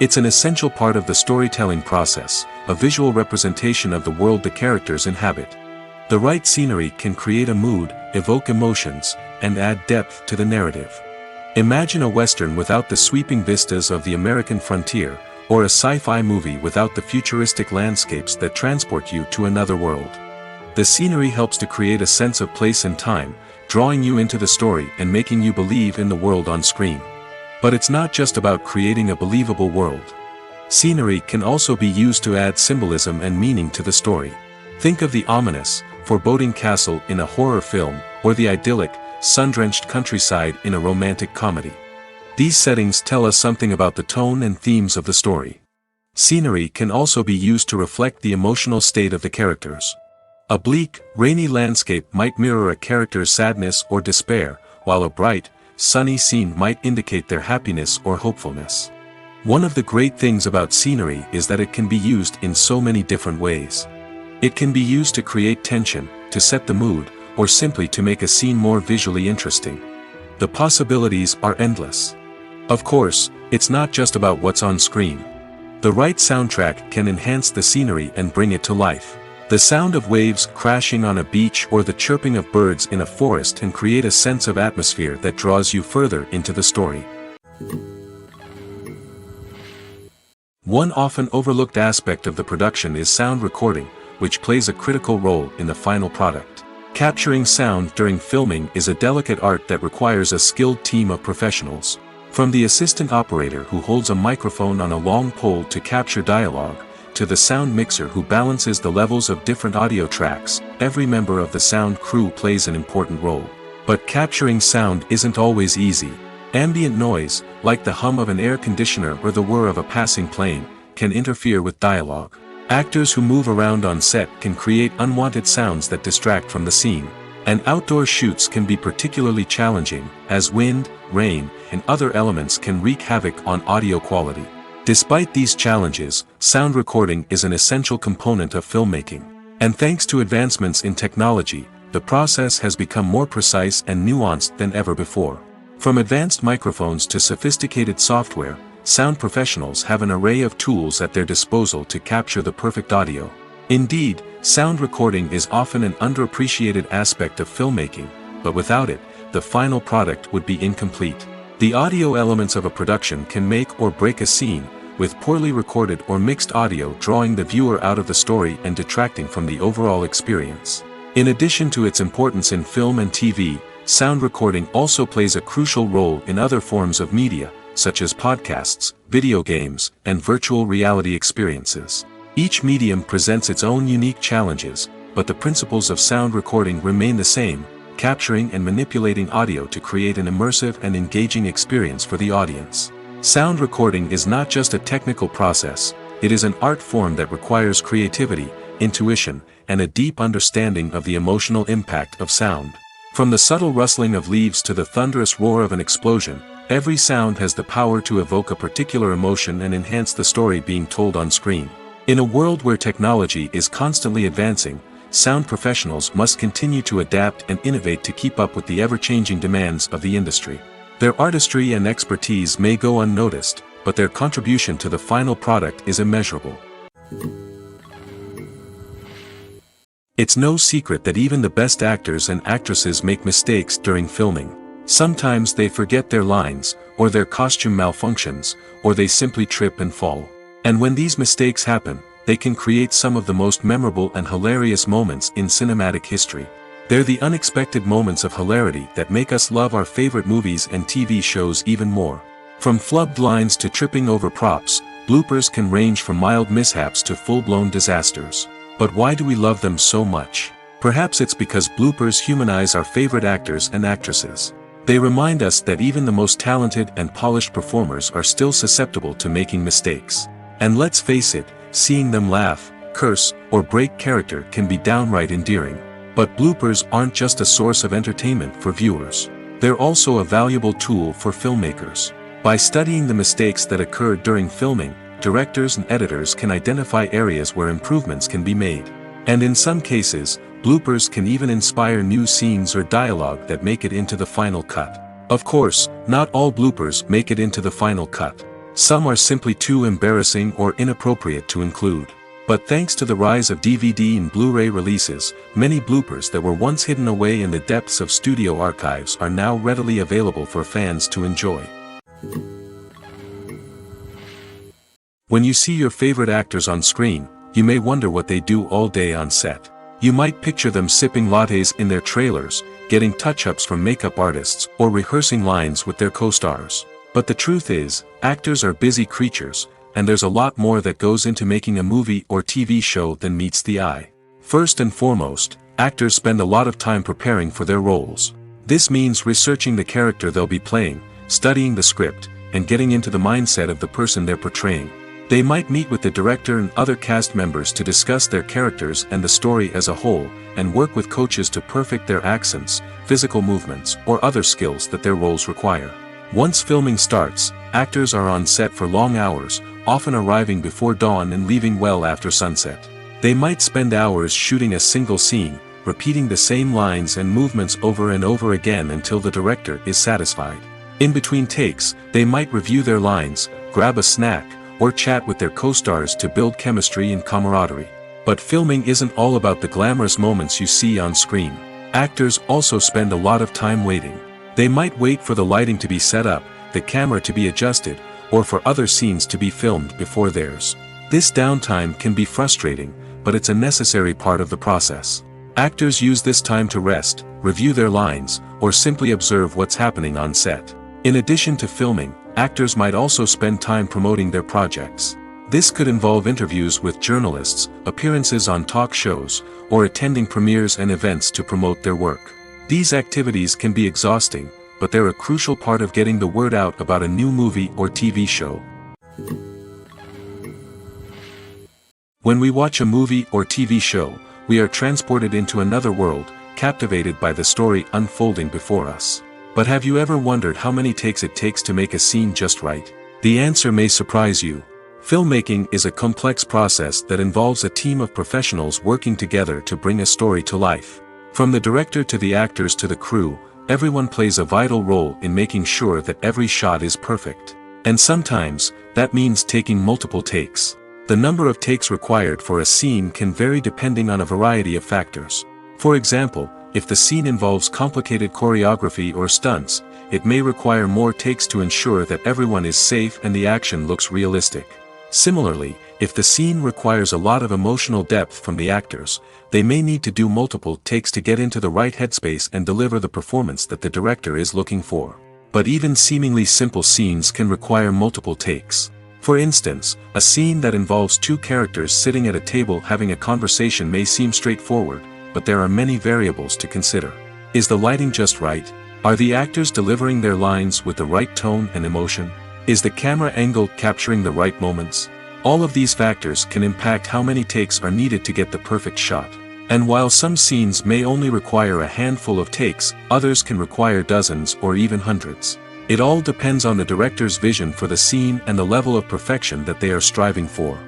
It's an essential part of the storytelling process, a visual representation of the world the characters inhabit. The right scenery can create a mood, evoke emotions, and add depth to the narrative. Imagine a Western without the sweeping vistas of the American frontier, or a sci-fi movie without the futuristic landscapes that transport you to another world. The scenery helps to create a sense of place and time, drawing you into the story and making you believe in the world on screen. But it's not just about creating a believable world. Scenery can also be used to add symbolism and meaning to the story. Think of the ominous, foreboding castle in a horror film, or the idyllic, sun-drenched countryside in a romantic comedy. These settings tell us something about the tone and themes of the story. Scenery can also be used to reflect the emotional state of the characters. A bleak, rainy landscape might mirror a character's sadness or despair, while a bright, sunny scene might indicate their happiness or hopefulness. One of the great things about scenery is that it can be used in so many different ways. It can be used to create tension, to set the mood, or simply to make a scene more visually interesting. The possibilities are endless. Of course, it's not just about what's on screen. The right soundtrack can enhance the scenery and bring it to life. The sound of waves crashing on a beach or the chirping of birds in a forest can create a sense of atmosphere that draws you further into the story. One often overlooked aspect of the production is sound recording, which plays a critical role in the final product. Capturing sound during filming is a delicate art that requires a skilled team of professionals. From the assistant operator who holds a microphone on a long pole to capture dialogue, to the sound mixer who balances the levels of different audio tracks, every member of the sound crew plays an important role. But capturing sound isn't always easy. Ambient noise, like the hum of an air conditioner or the whir of a passing plane, can interfere with dialogue. Actors who move around on set can create unwanted sounds that distract from the scene. And outdoor shoots can be particularly challenging, as wind, rain, and other elements can wreak havoc on audio quality. Despite these challenges, sound recording is an essential component of filmmaking. And thanks to advancements in technology, the process has become more precise and nuanced than ever before. From advanced microphones to sophisticated software, sound professionals have an array of tools at their disposal to capture the perfect audio. Indeed, sound recording is often an underappreciated aspect of filmmaking, but without it, the final product would be incomplete. The audio elements of a production can make or break a scene, with poorly recorded or mixed audio drawing the viewer out of the story and detracting from the overall experience. In addition to its importance in film and TV, sound recording also plays a crucial role in other forms of media, such as podcasts, video games, and virtual reality experiences. Each medium presents its own unique challenges, but the principles of sound recording remain the same, capturing and manipulating audio to create an immersive and engaging experience for the audience. Sound recording is not just a technical process, it is an art form that requires creativity, intuition, and a deep understanding of the emotional impact of sound. From the subtle rustling of leaves to the thunderous roar of an explosion, every sound has the power to evoke a particular emotion and enhance the story being told on screen. In a world where technology is constantly advancing, sound professionals must continue to adapt and innovate to keep up with the ever-changing demands of the industry. Their artistry and expertise may go unnoticed, but their contribution to the final product is immeasurable. It's no secret that even the best actors and actresses make mistakes during filming. Sometimes they forget their lines, or their costume malfunctions, or they simply trip and fall. And when these mistakes happen, they can create some of the most memorable and hilarious moments in cinematic history. They're the unexpected moments of hilarity that make us love our favorite movies and TV shows even more. From flubbed lines to tripping over props, bloopers can range from mild mishaps to full-blown disasters. But why do we love them so much? Perhaps it's because bloopers humanize our favorite actors and actresses. They remind us that even the most talented and polished performers are still susceptible to making mistakes. And let's face it, seeing them laugh, curse, or break character can be downright endearing. But bloopers aren't just a source of entertainment for viewers. They're also a valuable tool for filmmakers. By studying the mistakes that occurred during filming, directors and editors can identify areas where improvements can be made. And in some cases, bloopers can even inspire new scenes or dialogue that make it into the final cut. Of course, not all bloopers make it into the final cut. Some are simply too embarrassing or inappropriate to include. But thanks to the rise of DVD and Blu-ray releases, many bloopers that were once hidden away in the depths of studio archives are now readily available for fans to enjoy. When you see your favorite actors on screen, you may wonder what they do all day on set. You might picture them sipping lattes in their trailers, getting touch-ups from makeup artists, or rehearsing lines with their co-stars. But the truth is, actors are busy creatures, and there's a lot more that goes into making a movie or TV show than meets the eye. First and foremost, actors spend a lot of time preparing for their roles. This means researching the character they'll be playing, studying the script, and getting into the mindset of the person they're portraying. They might meet with the director and other cast members to discuss their characters and the story as a whole, and work with coaches to perfect their accents, physical movements, or other skills that their roles require. Once filming starts, actors are on set for long hours, often arriving before dawn and leaving well after sunset. They might spend hours shooting a single scene, repeating the same lines and movements over and over again until the director is satisfied. In between takes, they might review their lines, grab a snack, or chat with their co-stars to build chemistry and camaraderie. But filming isn't all about the glamorous moments you see on screen. Actors also spend a lot of time waiting. They might wait for the lighting to be set up, the camera to be adjusted, or for other scenes to be filmed before theirs. This downtime can be frustrating, but it's a necessary part of the process. Actors use this time to rest, review their lines, or simply observe what's happening on set. In addition to filming, actors might also spend time promoting their projects. This could involve interviews with journalists, appearances on talk shows, or attending premieres and events to promote their work. These activities can be exhausting, but they're a crucial part of getting the word out about a new movie or TV show. When we watch a movie or TV show, we are transported into another world, captivated by the story unfolding before us. But have you ever wondered how many takes it takes to make a scene just right? The answer may surprise you. Filmmaking is a complex process that involves a team of professionals working together to bring a story to life. From the director to the actors to the crew, everyone plays a vital role in making sure that every shot is perfect. And sometimes, that means taking multiple takes. The number of takes required for a scene can vary depending on a variety of factors. For example, if the scene involves complicated choreography or stunts, it may require more takes to ensure that everyone is safe and the action looks realistic. Similarly, if the scene requires a lot of emotional depth from the actors, they may need to do multiple takes to get into the right headspace and deliver the performance that the director is looking for. But even seemingly simple scenes can require multiple takes. For instance, a scene that involves two characters sitting at a table having a conversation may seem straightforward, but there are many variables to consider. Is the lighting just right? Are the actors delivering their lines with the right tone and emotion? Is the camera angle capturing the right moments? All of these factors can impact how many takes are needed to get the perfect shot. And while some scenes may only require a handful of takes, others can require dozens or even hundreds. It all depends on the director's vision for the scene and the level of perfection that they are striving for.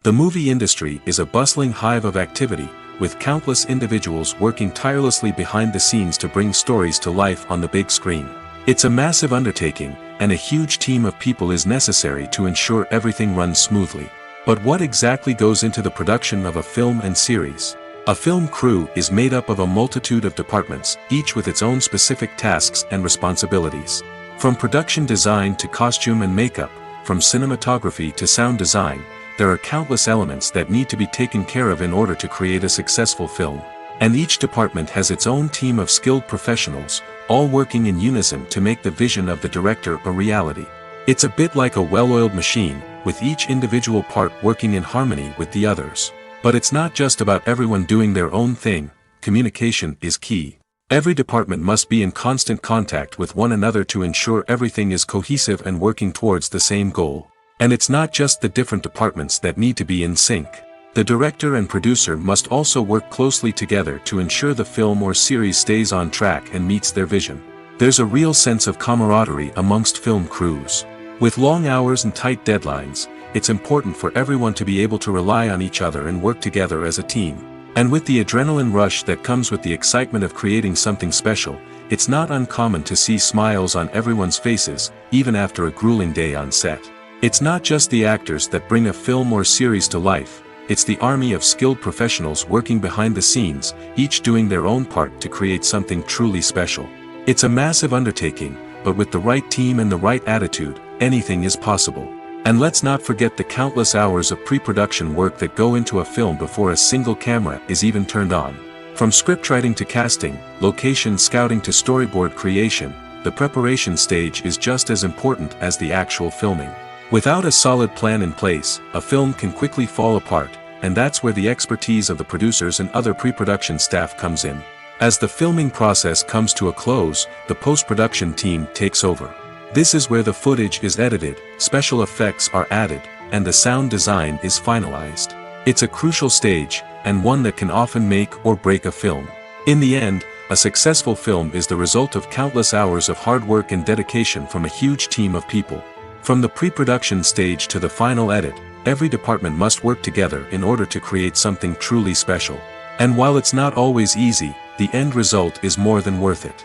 The movie industry is a bustling hive of activity, with countless individuals working tirelessly behind the scenes to bring stories to life on the big screen. It's a massive undertaking, and a huge team of people is necessary to ensure everything runs smoothly. But what exactly goes into the production of a film and series? A film crew is made up of a multitude of departments, each with its own specific tasks and responsibilities. From production design to costume and makeup, from cinematography to sound design, there are countless elements that need to be taken care of in order to create a successful film. And each department has its own team of skilled professionals, all working in unison to make the vision of the director a reality. It's a bit like a well-oiled machine, with each individual part working in harmony with the others. But it's not just about everyone doing their own thing. Communication is key. Every department must be in constant contact with one another to ensure everything is cohesive and working towards the same goal. And it's not just the different departments that need to be in sync. The director and producer must also work closely together to ensure the film or series stays on track and meets their vision. There's a real sense of camaraderie amongst film crews. With long hours and tight deadlines, it's important for everyone to be able to rely on each other and work together as a team. And with the adrenaline rush that comes with the excitement of creating something special, it's not uncommon to see smiles on everyone's faces, even after a grueling day on set. It's not just the actors that bring a film or series to life, it's the army of skilled professionals working behind the scenes, each doing their own part to create something truly special. It's a massive undertaking, but with the right team and the right attitude, anything is possible. And let's not forget the countless hours of pre-production work that go into a film before a single camera is even turned on. From scriptwriting to casting, location scouting to storyboard creation, the preparation stage is just as important as the actual filming. Without a solid plan in place, a film can quickly fall apart, and that's where the expertise of the producers and other pre-production staff comes in. As the filming process comes to a close, the post-production team takes over. This is where the footage is edited, special effects are added, and the sound design is finalized. It's a crucial stage, and one that can often make or break a film. In the end, a successful film is the result of countless hours of hard work and dedication from a huge team of people. From the pre-production stage to the final edit, every department must work together in order to create something truly special. And while it's not always easy, the end result is more than worth it.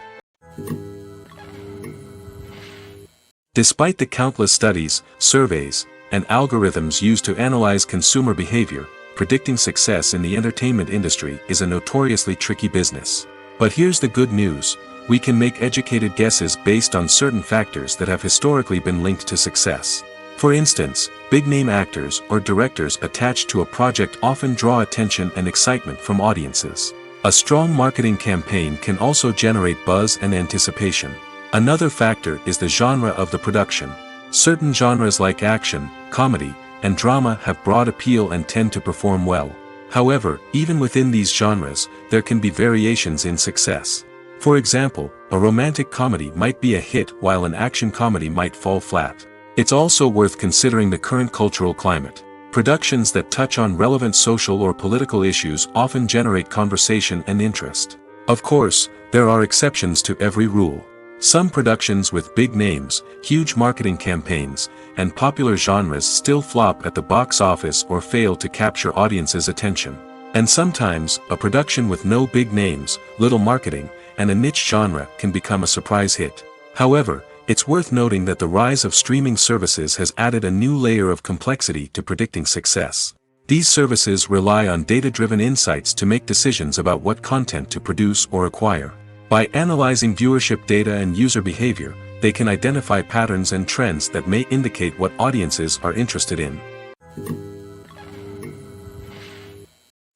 Despite the countless studies, surveys, and algorithms used to analyze consumer behavior, predicting success in the entertainment industry is a notoriously tricky business. But here's the good news: we can make educated guesses based on certain factors that have historically been linked to success. For instance, big-name actors or directors attached to a project often draw attention and excitement from audiences. A strong marketing campaign can also generate buzz and anticipation. Another factor is the genre of the production. Certain genres like action, comedy, and drama have broad appeal and tend to perform well. However, even within these genres, there can be variations in success. For example, a romantic comedy might be a hit while an action comedy might fall flat. It's also worth considering the current cultural climate. Productions that touch on relevant social or political issues often generate conversation and interest. Of course, there are exceptions to every rule. Some productions with big names, huge marketing campaigns, and popular genres still flop at the box office or fail to capture audiences' attention. And sometimes, a production with no big names, little marketing, and a niche genre can become a surprise hit. However, it's worth noting that the rise of streaming services has added a new layer of complexity to predicting success. These services rely on data-driven insights to make decisions about what content to produce or acquire. By analyzing viewership data and user behavior, they can identify patterns and trends that may indicate what audiences are interested in.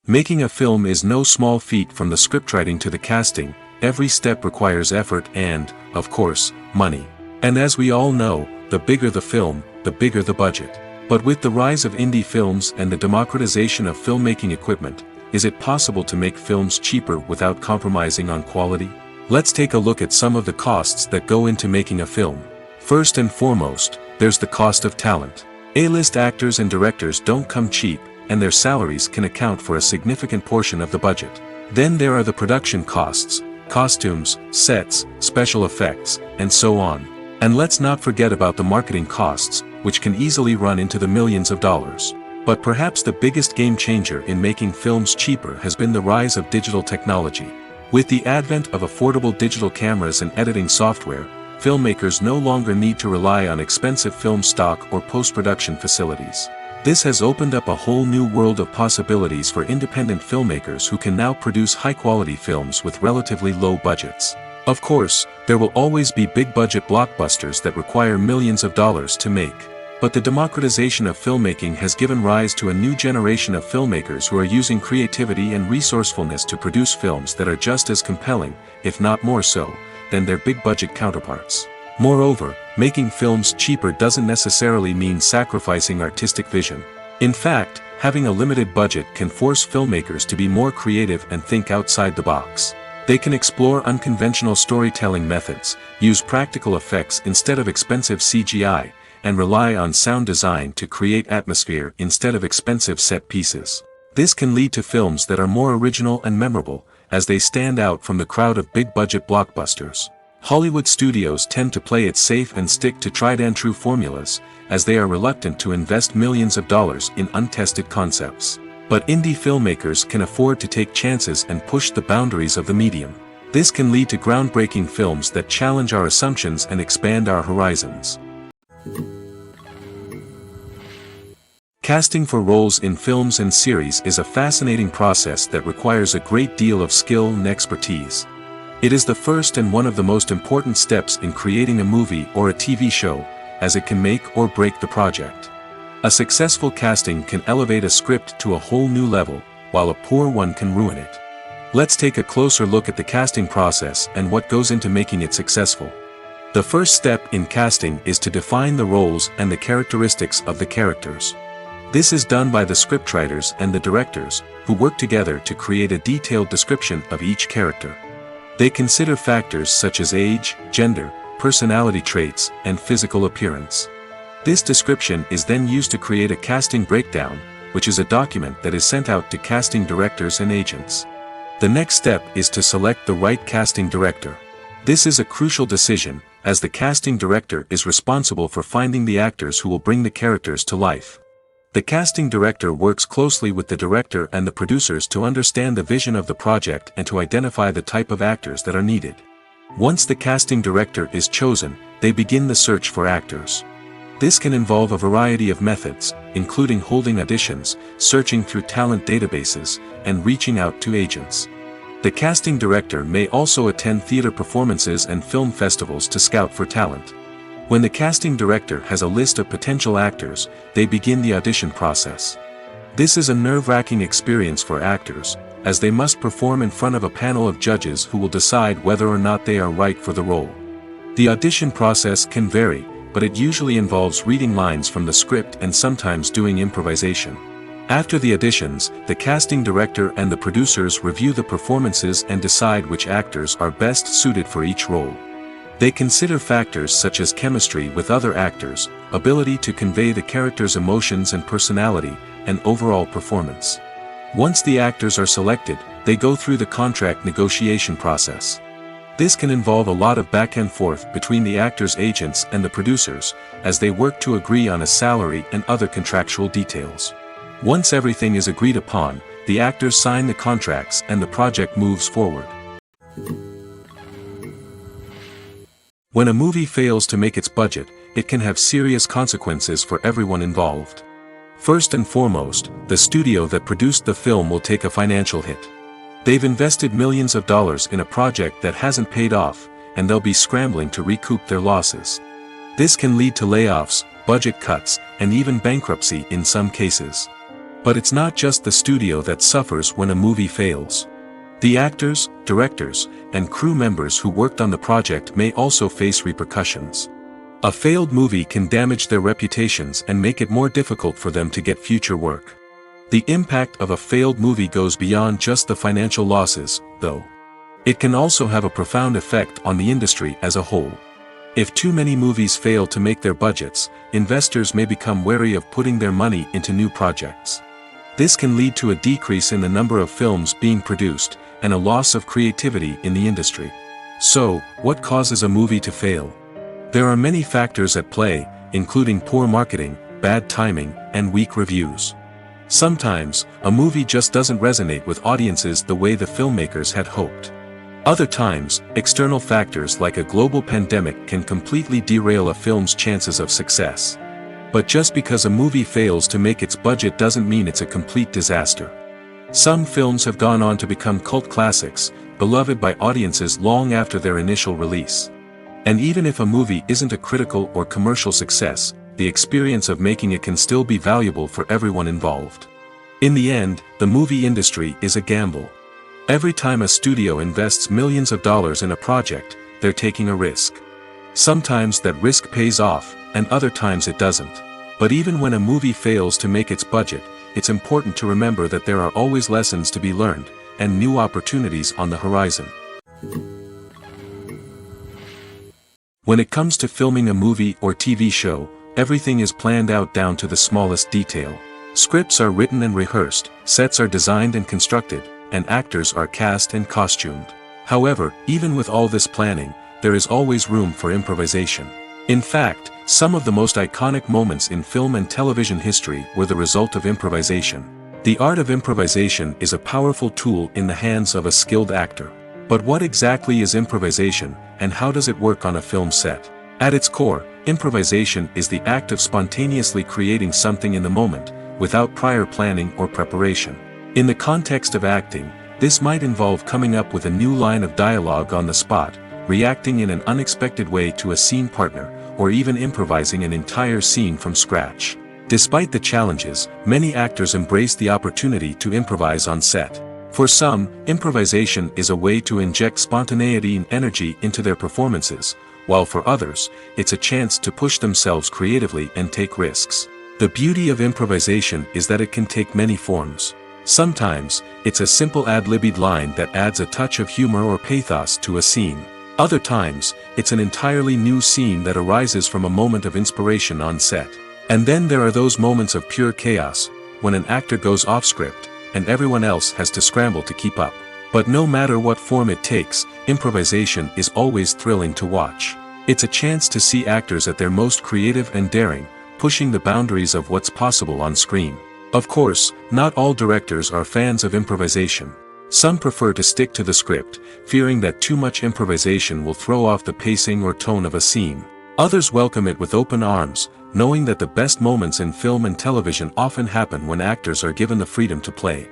Making a film is no small feat. From the scriptwriting to the casting, every step requires effort and, of course, money. And as we all know, the bigger the film, the bigger the budget. But with the rise of indie films and the democratization of filmmaking equipment, is it possible to make films cheaper without compromising on quality? Let's take a look at some of the costs that go into making a film. First and foremost, there's the cost of talent. A-list actors and directors don't come cheap, and their salaries can account for a significant portion of the budget. Then there are the production costs, costumes, sets, special effects, and so on. And let's not forget about the marketing costs, which can easily run into the millions of dollars. But perhaps the biggest game changer in making films cheaper has been the rise of digital technology. With the advent of affordable digital cameras and editing software, filmmakers no longer need to rely on expensive film stock or post-production facilities. This has opened up a whole new world of possibilities for independent filmmakers who can now produce high-quality films with relatively low budgets. Of course, there will always be big-budget blockbusters that require millions of dollars to make. But the democratization of filmmaking has given rise to a new generation of filmmakers who are using creativity and resourcefulness to produce films that are just as compelling, if not more so, than their big-budget counterparts. Moreover, making films cheaper doesn't necessarily mean sacrificing artistic vision. In fact, having a limited budget can force filmmakers to be more creative and think outside the box. They can explore unconventional storytelling methods, use practical effects instead of expensive CGI, and rely on sound design to create atmosphere instead of expensive set pieces. This can lead to films that are more original and memorable, as they stand out from the crowd of big-budget blockbusters. Hollywood studios tend to play it safe and stick to tried-and-true formulas, as they are reluctant to invest millions of dollars in untested concepts. But indie filmmakers can afford to take chances and push the boundaries of the medium. This can lead to groundbreaking films that challenge our assumptions and expand our horizons. Casting for roles in films and series is a fascinating process that requires a great deal of skill and expertise. It is the first and one of the most important steps in creating a movie or a TV show, as it can make or break the project. A successful casting can elevate a script to a whole new level, while a poor one can ruin it. Let's take a closer look at the casting process and what goes into making it successful. The first step in casting is to define the roles and the characteristics of the characters. This is done by the scriptwriters and the directors, who work together to create a detailed description of each character. They consider factors such as age, gender, personality traits, and physical appearance. This description is then used to create a casting breakdown, which is a document that is sent out to casting directors and agents. The next step is to select the right casting director. This is a crucial decision, as the casting director is responsible for finding the actors who will bring the characters to life. The casting director works closely with the director and the producers to understand the vision of the project and to identify the type of actors that are needed. Once the casting director is chosen, they begin the search for actors. This can involve a variety of methods, including holding auditions, searching through talent databases, and reaching out to agents. The casting director may also attend theater performances and film festivals to scout for talent. When the casting director has a list of potential actors, they begin the audition process. This is a nerve-wracking experience for actors, as they must perform in front of a panel of judges who will decide whether or not they are right for the role. The audition process can vary, but it usually involves reading lines from the script and sometimes doing improvisation. After the auditions, the casting director and the producers review the performances and decide which actors are best suited for each role. They consider factors such as chemistry with other actors, ability to convey the character's emotions and personality, and overall performance. Once the actors are selected, they go through the contract negotiation process. This can involve a lot of back and forth between the actors' agents and the producers, as they work to agree on a salary and other contractual details. Once everything is agreed upon, the actors sign the contracts and the project moves forward. When a movie fails to make its budget, it can have serious consequences for everyone involved. First and foremost, the studio that produced the film will take a financial hit. They've invested millions of dollars in a project that hasn't paid off, and they'll be scrambling to recoup their losses. This can lead to layoffs, budget cuts, and even bankruptcy in some cases. But it's not just the studio that suffers when a movie fails. The actors, directors, and crew members who worked on the project may also face repercussions. A failed movie can damage their reputations and make it more difficult for them to get future work. The impact of a failed movie goes beyond just the financial losses, though. It can also have a profound effect on the industry as a whole. If too many movies fail to make their budgets, investors may become wary of putting their money into new projects. This can lead to a decrease in the number of films being produced, and a loss of creativity in the industry. So, what causes a movie to fail? There are many factors at play, including poor marketing, bad timing, and weak reviews. Sometimes, a movie just doesn't resonate with audiences the way the filmmakers had hoped. Other times, external factors like a global pandemic can completely derail a film's chances of success. But just because a movie fails to make its budget doesn't mean it's a complete disaster. Some films have gone on to become cult classics, beloved by audiences long after their initial release. And even if a movie isn't a critical or commercial success, the experience of making it can still be valuable for everyone involved. In the end, the movie industry is a gamble. Every time a studio invests millions of dollars in a project, they're taking a risk. Sometimes that risk pays off, and other times it doesn't. But even when a movie fails to make its budget, it's important to remember that there are always lessons to be learned, and new opportunities on the horizon. When it comes to filming a movie or TV show, everything is planned out down to the smallest detail. Scripts are written and rehearsed, sets are designed and constructed, and actors are cast and costumed. However, even with all this planning, there is always room for improvisation. In fact, some of the most iconic moments in film and television history were the result of improvisation. The art of improvisation is a powerful tool in the hands of a skilled actor. But what exactly is improvisation, and how does it work on a film set? At its core, improvisation is the act of spontaneously creating something in the moment, without prior planning or preparation. In the context of acting, this might involve coming up with a new line of dialogue on the spot, reacting in an unexpected way to a scene partner, or even improvising an entire scene from scratch. Despite the challenges, many actors embrace the opportunity to improvise on set. For some, improvisation is a way to inject spontaneity and energy into their performances, while for others, it's a chance to push themselves creatively and take risks. The beauty of improvisation is that it can take many forms. Sometimes, it's a simple ad-libbed line that adds a touch of humor or pathos to a scene. Other times, it's an entirely new scene that arises from a moment of inspiration on set. And then there are those moments of pure chaos, when an actor goes off script, and everyone else has to scramble to keep up. But no matter what form it takes, improvisation is always thrilling to watch. It's a chance to see actors at their most creative and daring, pushing the boundaries of what's possible on screen. Of course, not all directors are fans of improvisation. Some prefer to stick to the script, fearing that too much improvisation will throw off the pacing or tone of a scene. Others welcome it with open arms, knowing that the best moments in film and television often happen when actors are given the freedom to play.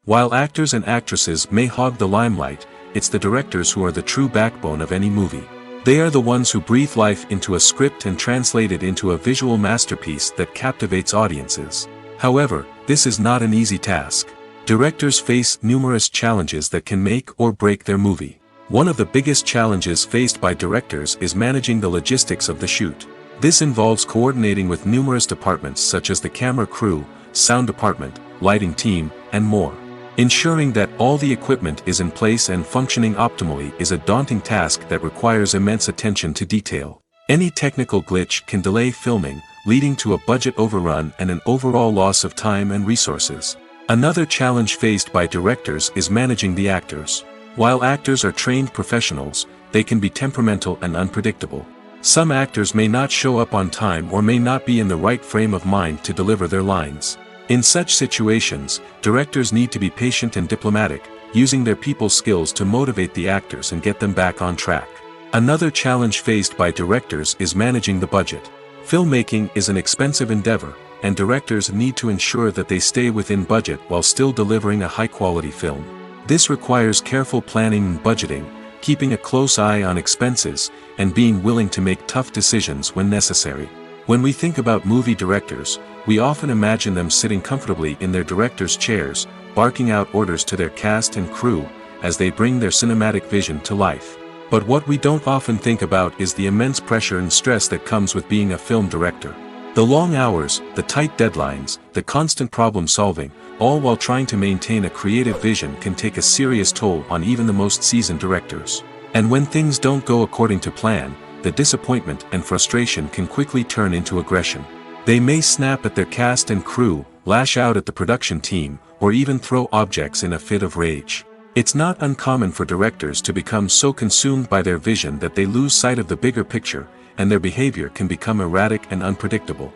While actors and actresses may hog the limelight, it's the directors who are the true backbone of any movie. They are the ones who breathe life into a script and translate it into a visual masterpiece that captivates audiences. However, this is not an easy task. Directors face numerous challenges that can make or break their movie. One of the biggest challenges faced by directors is managing the logistics of the shoot. This involves coordinating with numerous departments such as the camera crew, sound department, lighting team, and more. Ensuring that all the equipment is in place and functioning optimally is a daunting task that requires immense attention to detail. Any technical glitch can delay filming, leading to a budget overrun and an overall loss of time and resources. Another challenge faced by directors is managing the actors. While actors are trained professionals, they can be temperamental and unpredictable. Some actors may not show up on time or may not be in the right frame of mind to deliver their lines. In such situations, directors need to be patient and diplomatic, using their people skills to motivate the actors and get them back on track. Another challenge faced by directors is managing the budget. Filmmaking is an expensive endeavor, and directors need to ensure that they stay within budget while still delivering a high-quality film. This requires careful planning and budgeting, keeping a close eye on expenses, and being willing to make tough decisions when necessary. When we think about movie directors, we often imagine them sitting comfortably in their director's chairs, barking out orders to their cast and crew, as they bring their cinematic vision to life. But what we don't often think about is the immense pressure and stress that comes with being a film director. The long hours, the tight deadlines, the constant problem solving, all while trying to maintain a creative vision can take a serious toll on even the most seasoned directors. And when things don't go according to plan, the disappointment and frustration can quickly turn into aggression. They may snap at their cast and crew, lash out at the production team, or even throw objects in a fit of rage. It's not uncommon for directors to become so consumed by their vision that they lose sight of the bigger picture, and their behavior can become erratic and unpredictable.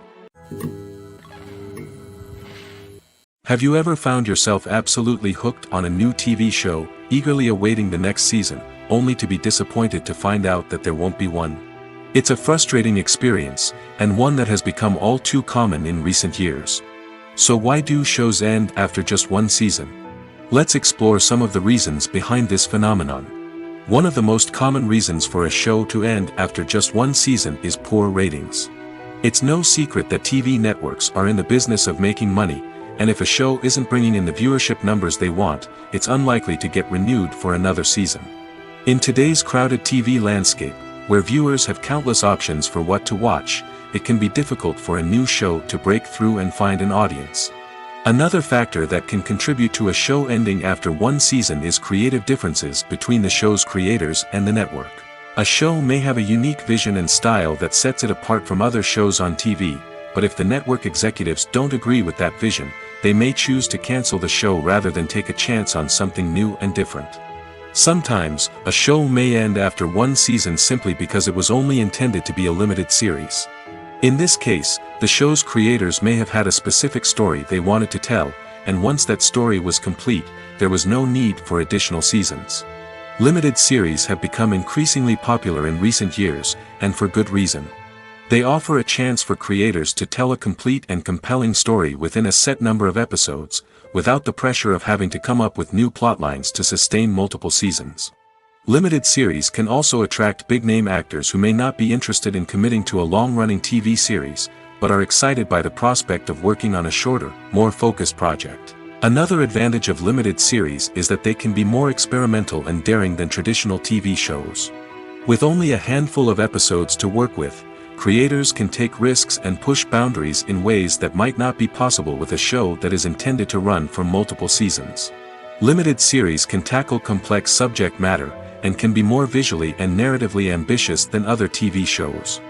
Have you ever found yourself absolutely hooked on a new TV show, eagerly awaiting the next season, only to be disappointed to find out that there won't be one? It's a frustrating experience, and one that has become all too common in recent years. So why do shows end after just one season? Let's explore some of the reasons behind this phenomenon. One of the most common reasons for a show to end after just one season is poor ratings. It's no secret that TV networks are in the business of making money, and if a show isn't bringing in the viewership numbers they want, it's unlikely to get renewed for another season. In today's crowded TV landscape, where viewers have countless options for what to watch, it can be difficult for a new show to break through and find an audience. Another factor that can contribute to a show ending after one season is creative differences between the show's creators and the network. A show may have a unique vision and style that sets it apart from other shows on TV, but if the network executives don't agree with that vision, they may choose to cancel the show rather than take a chance on something new and different. Sometimes, a show may end after one season simply because it was only intended to be a limited series. In this case, the show's creators may have had a specific story they wanted to tell, and once that story was complete, there was no need for additional seasons. Limited series have become increasingly popular in recent years, and for good reason. They offer a chance for creators to tell a complete and compelling story within a set number of episodes, without the pressure of having to come up with new plotlines to sustain multiple seasons. Limited series can also attract big-name actors who may not be interested in committing to a long-running TV series, but are excited by the prospect of working on a shorter, more focused project. Another advantage of limited series is that they can be more experimental and daring than traditional TV shows. With only a handful of episodes to work with, creators can take risks and push boundaries in ways that might not be possible with a show that is intended to run for multiple seasons. Limited series can tackle complex subject matter, and can be more visually and narratively ambitious than other TV shows.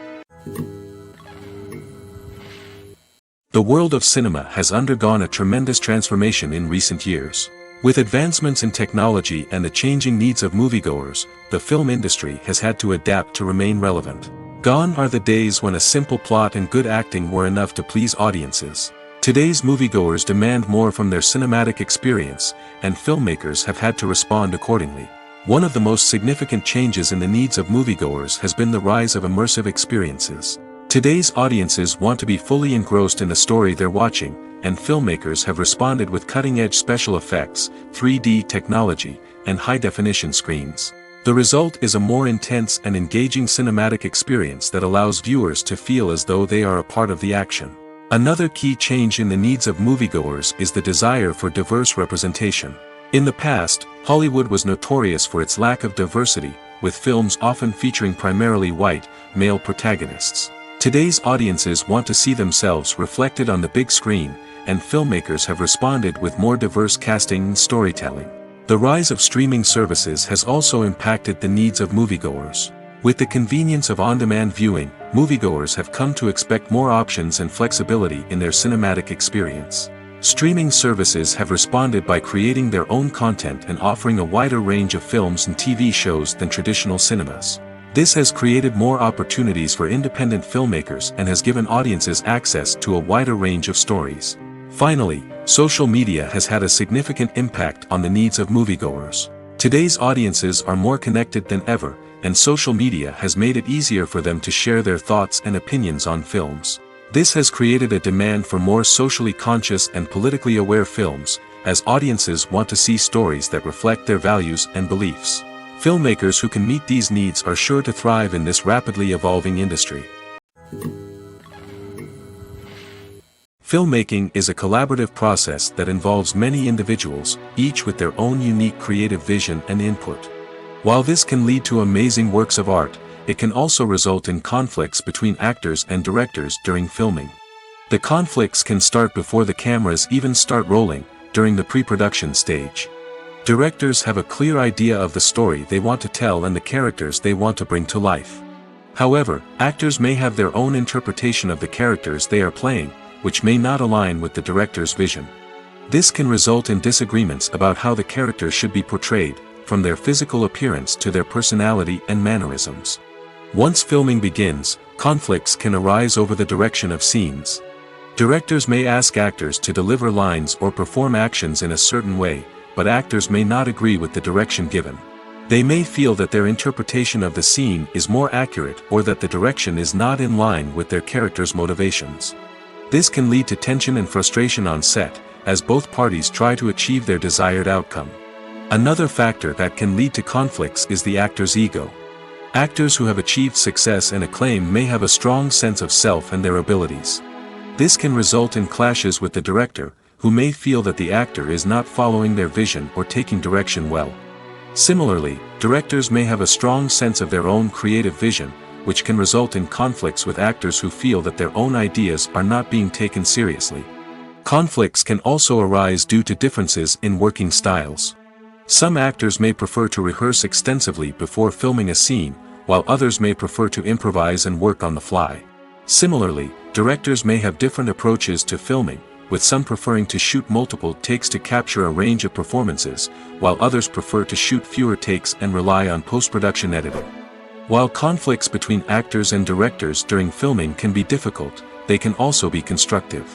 The world of cinema has undergone a tremendous transformation in recent years. With advancements in technology and the changing needs of moviegoers, the film industry has had to adapt to remain relevant. Gone are the days when a simple plot and good acting were enough to please audiences. Today's moviegoers demand more from their cinematic experience, and filmmakers have had to respond accordingly. One of the most significant changes in the needs of moviegoers has been the rise of immersive experiences. Today's audiences want to be fully engrossed in the story they're watching, and filmmakers have responded with cutting-edge special effects, 3D technology, and high-definition screens. The result is a more intense and engaging cinematic experience that allows viewers to feel as though they are a part of the action. Another key change in the needs of moviegoers is the desire for diverse representation. In the past, Hollywood was notorious for its lack of diversity, with films often featuring primarily white, male protagonists. Today's audiences want to see themselves reflected on the big screen, and filmmakers have responded with more diverse casting and storytelling. The rise of streaming services has also impacted the needs of moviegoers. With the convenience of on-demand viewing, moviegoers have come to expect more options and flexibility in their cinematic experience. Streaming services have responded by creating their own content and offering a wider range of films and TV shows than traditional cinemas. This has created more opportunities for independent filmmakers and has given audiences access to a wider range of stories. Finally, social media has had a significant impact on the needs of moviegoers. Today's audiences are more connected than ever, and social media has made it easier for them to share their thoughts and opinions on films. This has created a demand for more socially conscious and politically aware films, as audiences want to see stories that reflect their values and beliefs. Filmmakers who can meet these needs are sure to thrive in this rapidly evolving industry. Filmmaking is a collaborative process that involves many individuals, each with their own unique creative vision and input. While this can lead to amazing works of art, it can also result in conflicts between actors and directors during filming. The conflicts can start before the cameras even start rolling, during the pre-production stage. Directors have a clear idea of the story they want to tell and the characters they want to bring to life. However, actors may have their own interpretation of the characters they are playing, which may not align with the director's vision. This can result in disagreements about how the characters should be portrayed, from their physical appearance to their personality and mannerisms. Once filming begins, conflicts can arise over the direction of scenes. Directors may ask actors to deliver lines or perform actions in a certain way, but actors may not agree with the direction given. They may feel that their interpretation of the scene is more accurate or that the direction is not in line with their character's motivations. This can lead to tension and frustration on set, as both parties try to achieve their desired outcome. Another factor that can lead to conflicts is the actor's ego. Actors who have achieved success and acclaim may have a strong sense of self and their abilities. This can result in clashes with the director, who may feel that the actor is not following their vision or taking direction well. Similarly, directors may have a strong sense of their own creative vision, which can result in conflicts with actors who feel that their own ideas are not being taken seriously. Conflicts can also arise due to differences in working styles. Some actors may prefer to rehearse extensively before filming a scene, while others may prefer to improvise and work on the fly. Similarly, directors may have different approaches to filming, with some preferring to shoot multiple takes to capture a range of performances, while others prefer to shoot fewer takes and rely on post-production editing. While conflicts between actors and directors during filming can be difficult, they can also be constructive.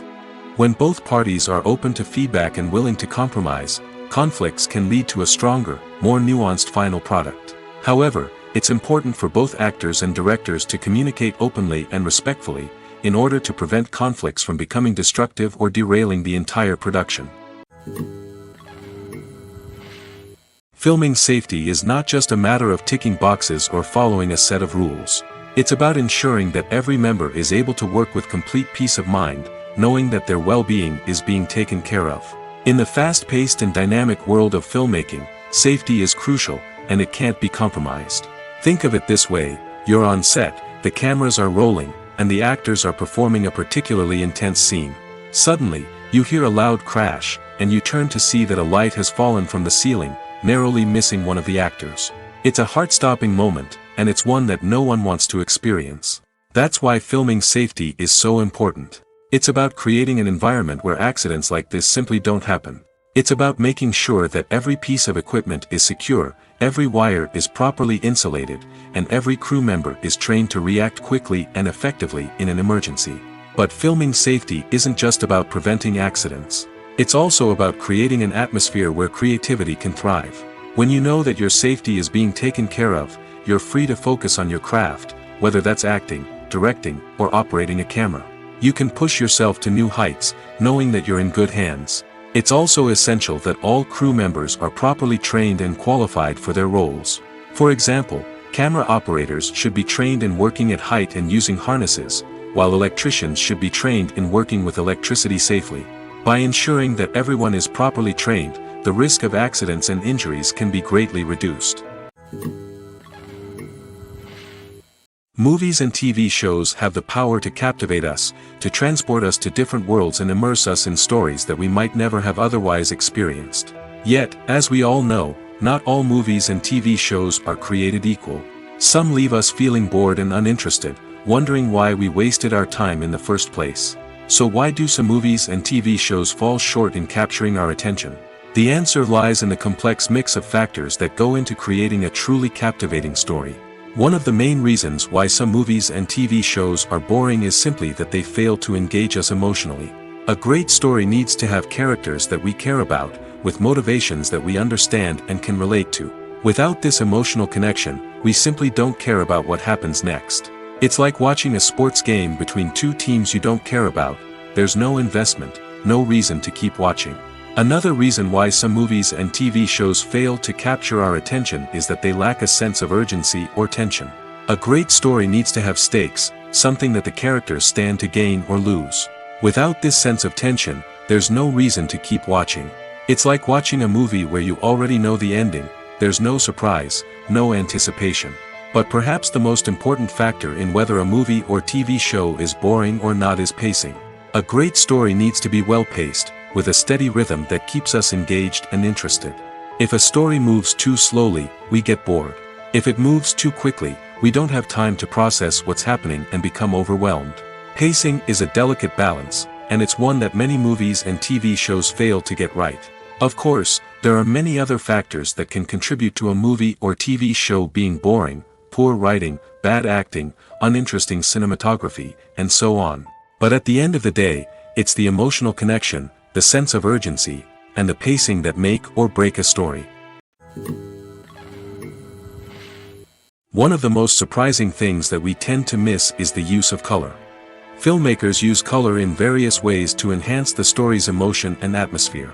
When both parties are open to feedback and willing to compromise, conflicts can lead to a stronger, more nuanced final product. However, it's important for both actors and directors to communicate openly and respectfully, in order to prevent conflicts from becoming destructive or derailing the entire production. Filming safety is not just a matter of ticking boxes or following a set of rules. It's about ensuring that every member is able to work with complete peace of mind, knowing that their well-being is being taken care of. In the fast-paced and dynamic world of filmmaking, safety is crucial, and it can't be compromised. Think of it this way: you're on set, the cameras are rolling, and the actors are performing a particularly intense scene. Suddenly, you hear a loud crash, and you turn to see that a light has fallen from the ceiling, narrowly missing one of the actors. It's a heart-stopping moment, and it's one that no one wants to experience. That's why filming safety is so important. It's about creating an environment where accidents like this simply don't happen. It's about making sure that every piece of equipment is secure, every wire is properly insulated, and every crew member is trained to react quickly and effectively in an emergency. But filming safety isn't just about preventing accidents. It's also about creating an atmosphere where creativity can thrive. When you know that your safety is being taken care of, you're free to focus on your craft, whether that's acting, directing, or operating a camera. You can push yourself to new heights, knowing that you're in good hands. It's also essential that all crew members are properly trained and qualified for their roles. For example, camera operators should be trained in working at height and using harnesses, while electricians should be trained in working with electricity safely. By ensuring that everyone is properly trained, the risk of accidents and injuries can be greatly reduced. Movies and TV shows have the power to captivate us, to transport us to different worlds and immerse us in stories that we might never have otherwise experienced. Yet, as we all know, not all movies and TV shows are created equal. Some leave us feeling bored and uninterested, wondering why we wasted our time in the first place. So why do some movies and TV shows fall short in capturing our attention? The answer lies in the complex mix of factors that go into creating a truly captivating story. One of the main reasons why some movies and TV shows are boring is simply that they fail to engage us emotionally. A great story needs to have characters that we care about, with motivations that we understand and can relate to. Without this emotional connection, we simply don't care about what happens next. It's like watching a sports game between two teams you don't care about. There's no investment, no reason to keep watching. Another reason why some movies and TV shows fail to capture our attention is that they lack a sense of urgency or tension. A great story needs to have stakes, something that the characters stand to gain or lose. Without this sense of tension, there's no reason to keep watching. It's like watching a movie where you already know the ending. There's no surprise, no anticipation. But perhaps the most important factor in whether a movie or TV show is boring or not is pacing. A great story needs to be well-paced, with a steady rhythm that keeps us engaged and interested. If a story moves too slowly, we get bored. If it moves too quickly, we don't have time to process what's happening and become overwhelmed. Pacing is a delicate balance, and it's one that many movies and TV shows fail to get right. Of course, there are many other factors that can contribute to a movie or TV show being boring: poor writing, bad acting, uninteresting cinematography, and so on. But at the end of the day, it's the emotional connection, the sense of urgency, and the pacing that make or break a story. One of the most surprising things that we tend to miss is the use of color. Filmmakers use color in various ways to enhance the story's emotion and atmosphere.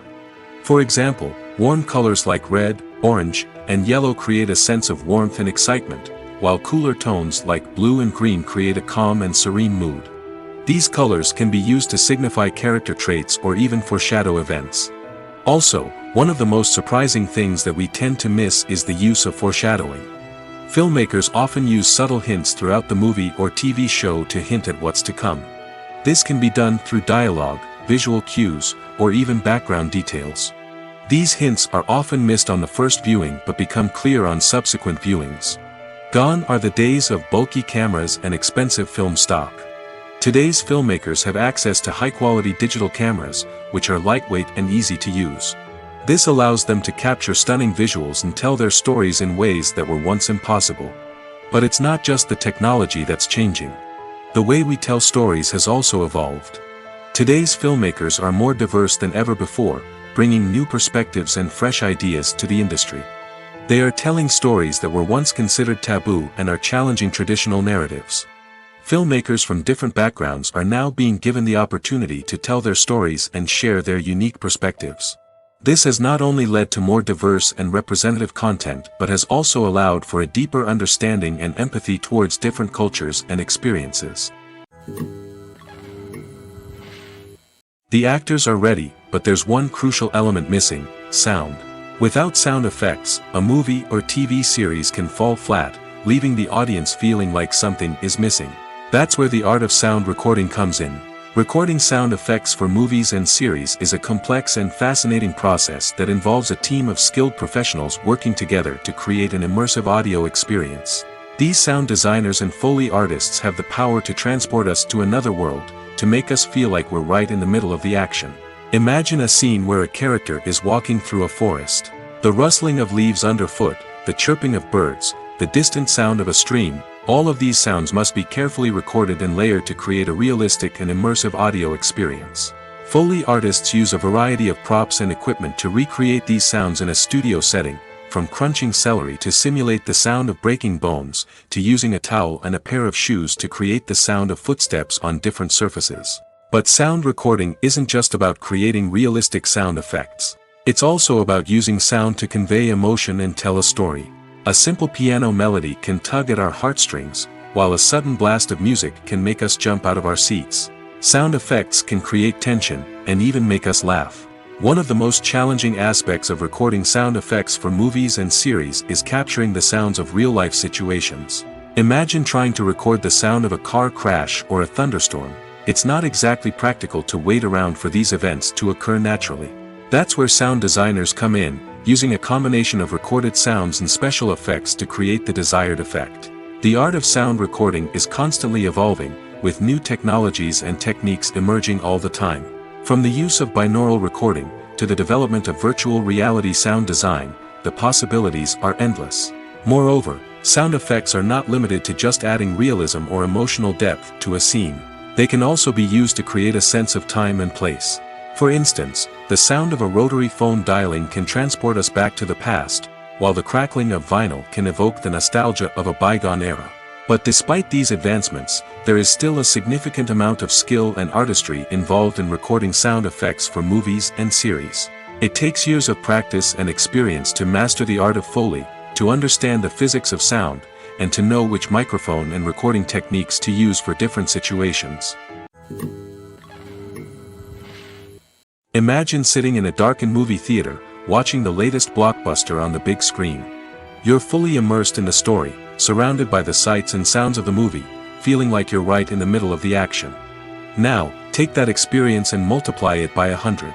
For example, warm colors like red, orange, and yellow create a sense of warmth and excitement, while cooler tones like blue and green create a calm and serene mood. These colors can be used to signify character traits or even foreshadow events. Also, one of the most surprising things that we tend to miss is the use of foreshadowing. Filmmakers often use subtle hints throughout the movie or TV show to hint at what's to come. This can be done through dialogue, visual cues, or even background details. These hints are often missed on the first viewing but become clear on subsequent viewings. Gone are the days of bulky cameras and expensive film stock. Today's filmmakers have access to high-quality digital cameras, which are lightweight and easy to use. This allows them to capture stunning visuals and tell their stories in ways that were once impossible. But it's not just the technology that's changing. The way we tell stories has also evolved. Today's filmmakers are more diverse than ever before, bringing new perspectives and fresh ideas to the industry. They are telling stories that were once considered taboo and are challenging traditional narratives. Filmmakers from different backgrounds are now being given the opportunity to tell their stories and share their unique perspectives. This has not only led to more diverse and representative content but has also allowed for a deeper understanding and empathy towards different cultures and experiences. The actors are ready, but there's one crucial element missing: sound. Without sound effects, a movie or TV series can fall flat, leaving the audience feeling like something is missing. That's where the art of sound recording comes in. Recording sound effects for movies and series is a complex and fascinating process that involves a team of skilled professionals working together to create an immersive audio experience. These sound designers and Foley artists have the power to transport us to another world, to make us feel like we're right in the middle of the action. Imagine a scene where a character is walking through a forest. The rustling of leaves underfoot, the chirping of birds, the distant sound of a stream, all of these sounds must be carefully recorded and layered to create a realistic and immersive audio experience. Foley artists use a variety of props and equipment to recreate these sounds in a studio setting, from crunching celery to simulate the sound of breaking bones, to using a towel and a pair of shoes to create the sound of footsteps on different surfaces. But sound recording isn't just about creating realistic sound effects. It's also about using sound to convey emotion and tell a story. A simple piano melody can tug at our heartstrings, while a sudden blast of music can make us jump out of our seats. Sound effects can create tension, and even make us laugh. One of the most challenging aspects of recording sound effects for movies and series is capturing the sounds of real-life situations. Imagine trying to record the sound of a car crash or a thunderstorm. It's not exactly practical to wait around for these events to occur naturally. That's where sound designers come in, using a combination of recorded sounds and special effects to create the desired effect. The art of sound recording is constantly evolving, with new technologies and techniques emerging all the time. From the use of binaural recording, to the development of virtual reality sound design, the possibilities are endless. Moreover, sound effects are not limited to just adding realism or emotional depth to a scene. They can also be used to create a sense of time and place. For instance, the sound of a rotary phone dialing can transport us back to the past, while the crackling of vinyl can evoke the nostalgia of a bygone era. But despite these advancements, there is still a significant amount of skill and artistry involved in recording sound effects for movies and series. It takes years of practice and experience to master the art of Foley, to understand the physics of sound, and to know which microphone and recording techniques to use for different situations. Imagine sitting in a darkened movie theater, watching the latest blockbuster on the big screen. You're fully immersed in the story, surrounded by the sights and sounds of the movie, feeling like you're right in the middle of the action. Now, take that experience and multiply it by 100.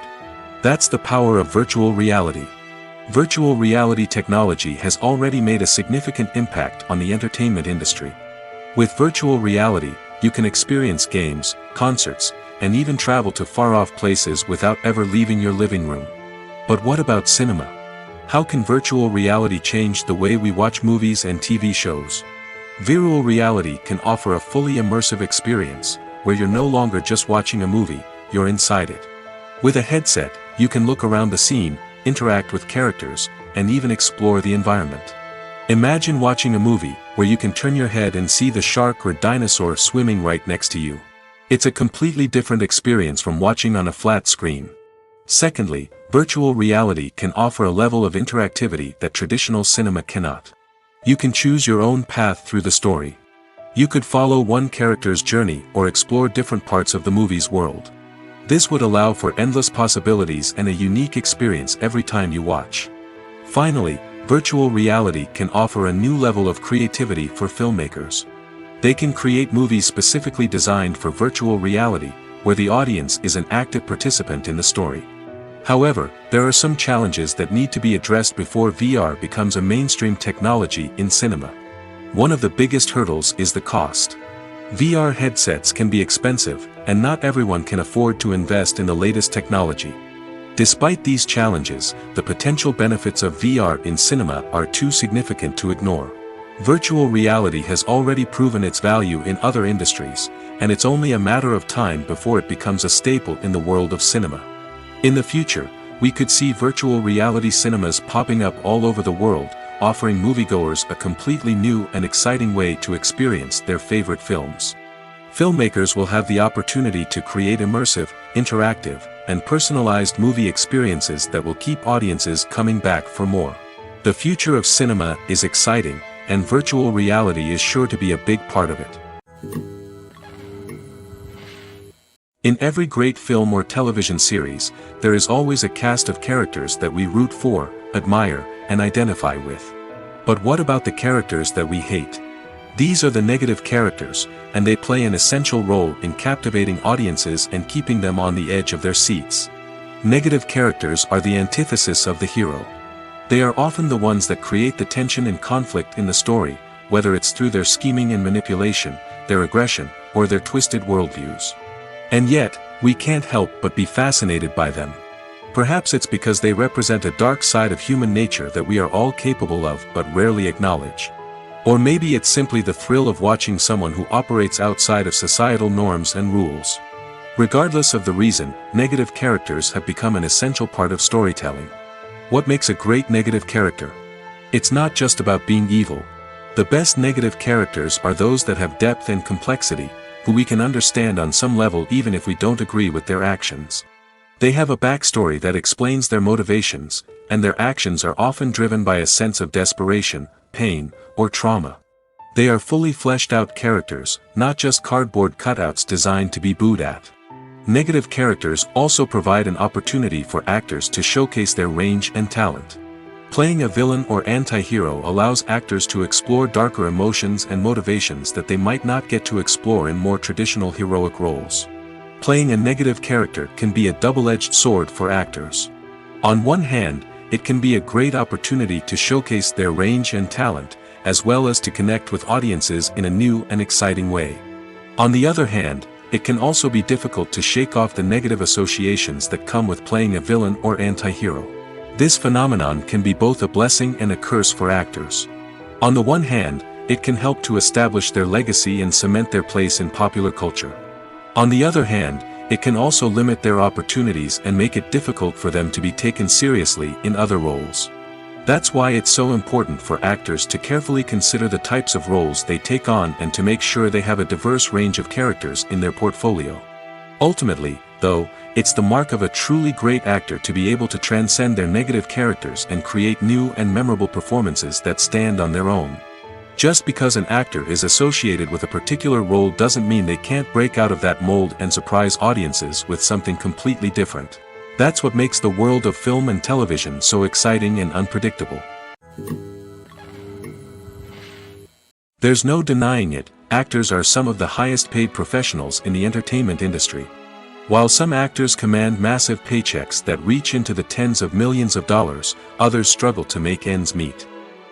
That's the power of virtual reality. Virtual reality technology has already made a significant impact on the entertainment industry. With virtual reality, you can experience games, concerts, and even travel to far-off places without ever leaving your living room. But what about cinema? How can virtual reality change the way we watch movies and TV shows? Virtual reality can offer a fully immersive experience, where you're no longer just watching a movie, you're inside it. With a headset, you can look around the scene, interact with characters, and even explore the environment. Imagine watching a movie, where you can turn your head and see the shark or dinosaur swimming right next to you. It's a completely different experience from watching on a flat screen. Secondly, virtual reality can offer a level of interactivity that traditional cinema cannot. You can choose your own path through the story. You could follow one character's journey or explore different parts of the movie's world. This would allow for endless possibilities and a unique experience every time you watch. Finally, virtual reality can offer a new level of creativity for filmmakers. They can create movies specifically designed for virtual reality, where the audience is an active participant in the story. However, there are some challenges that need to be addressed before VR becomes a mainstream technology in cinema. One of the biggest hurdles is the cost. VR headsets can be expensive, and not everyone can afford to invest in the latest technology. Despite these challenges, the potential benefits of VR in cinema are too significant to ignore. Virtual reality has already proven its value in other industries, and it's only a matter of time before it becomes a staple in the world of cinema. In the future, we could see virtual reality cinemas popping up all over the world, offering moviegoers a completely new and exciting way to experience their favorite films. Filmmakers will have the opportunity to create immersive, interactive, and personalized movie experiences that will keep audiences coming back for more. The future of cinema is exciting, and virtual reality is sure to be a big part of it. In every great film or television series, there is always a cast of characters that we root for, admire, and identify with. But what about the characters that we hate? These are the negative characters, and they play an essential role in captivating audiences and keeping them on the edge of their seats. Negative characters are the antithesis of the hero. They are often the ones that create the tension and conflict in the story, whether it's through their scheming and manipulation, their aggression, or their twisted worldviews. And yet, we can't help but be fascinated by them. Perhaps it's because they represent a dark side of human nature that we are all capable of but rarely acknowledge. Or maybe it's simply the thrill of watching someone who operates outside of societal norms and rules. Regardless of the reason, negative characters have become an essential part of storytelling. What makes a great negative character? It's not just about being evil. The best negative characters are those that have depth and complexity, who we can understand on some level even if we don't agree with their actions. They have a backstory that explains their motivations, and their actions are often driven by a sense of desperation, pain, or trauma. They are fully fleshed out characters, not just cardboard cutouts designed to be booed at. Negative characters also provide an opportunity for actors to showcase their range and talent. Playing a villain or anti-hero allows actors to explore darker emotions and motivations that they might not get to explore in more traditional heroic roles. Playing a negative character can be a double-edged sword for actors. On one hand, it can be a great opportunity to showcase their range and talent, as well as to connect with audiences in a new and exciting way. On the other hand, it can also be difficult to shake off the negative associations that come with playing a villain or anti-hero. This phenomenon can be both a blessing and a curse for actors. On the one hand, it can help to establish their legacy and cement their place in popular culture. On the other hand, it can also limit their opportunities and make it difficult for them to be taken seriously in other roles. That's why it's so important for actors to carefully consider the types of roles they take on and to make sure they have a diverse range of characters in their portfolio. Ultimately, though, it's the mark of a truly great actor to be able to transcend their negative characters and create new and memorable performances that stand on their own. Just because an actor is associated with a particular role doesn't mean they can't break out of that mold and surprise audiences with something completely different. That's what makes the world of film and television so exciting and unpredictable. There's no denying it, actors are some of the highest paid professionals in the entertainment industry. While some actors command massive paychecks that reach into the tens of millions of dollars, others struggle to make ends meet.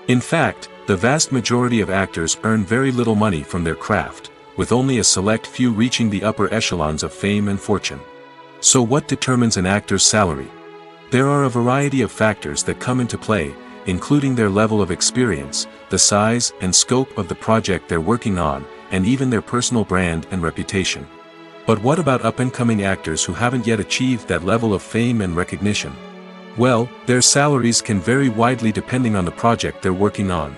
In fact, the vast majority of actors earn very little money from their craft, with only a select few reaching the upper echelons of fame and fortune. So what determines an actor's salary? There are a variety of factors that come into play, including their level of experience, the size and scope of the project they're working on, and even their personal brand and reputation. But what about up-and-coming actors who haven't yet achieved that level of fame and recognition? Well, their salaries can vary widely depending on the project they're working on.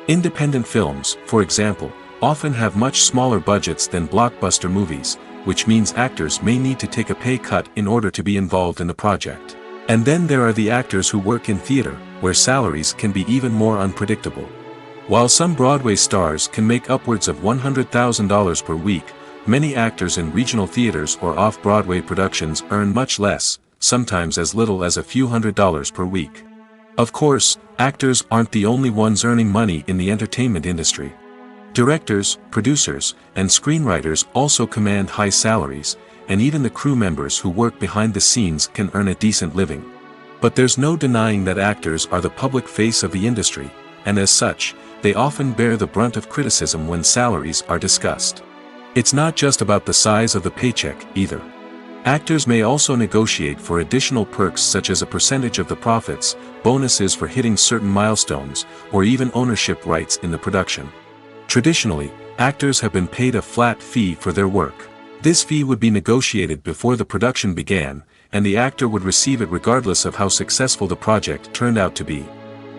Independent films, for example, often have much smaller budgets than blockbuster movies, which means actors may need to take a pay cut in order to be involved in the project. And then there are the actors who work in theater, where salaries can be even more unpredictable. While some Broadway stars can make upwards of $100,000 per week, many actors in regional theaters or off-Broadway productions earn much less, sometimes as little as a few $100s per week. Of course, actors aren't the only ones earning money in the entertainment industry. Directors, producers, and screenwriters also command high salaries, and even the crew members who work behind the scenes can earn a decent living. But there's no denying that actors are the public face of the industry, and as such, they often bear the brunt of criticism when salaries are discussed. It's not just about the size of the paycheck, either. Actors may also negotiate for additional perks such as a percentage of the profits, bonuses for hitting certain milestones, or even ownership rights in the production. Traditionally, actors have been paid a flat fee for their work. This fee would be negotiated before the production began, and the actor would receive it regardless of how successful the project turned out to be.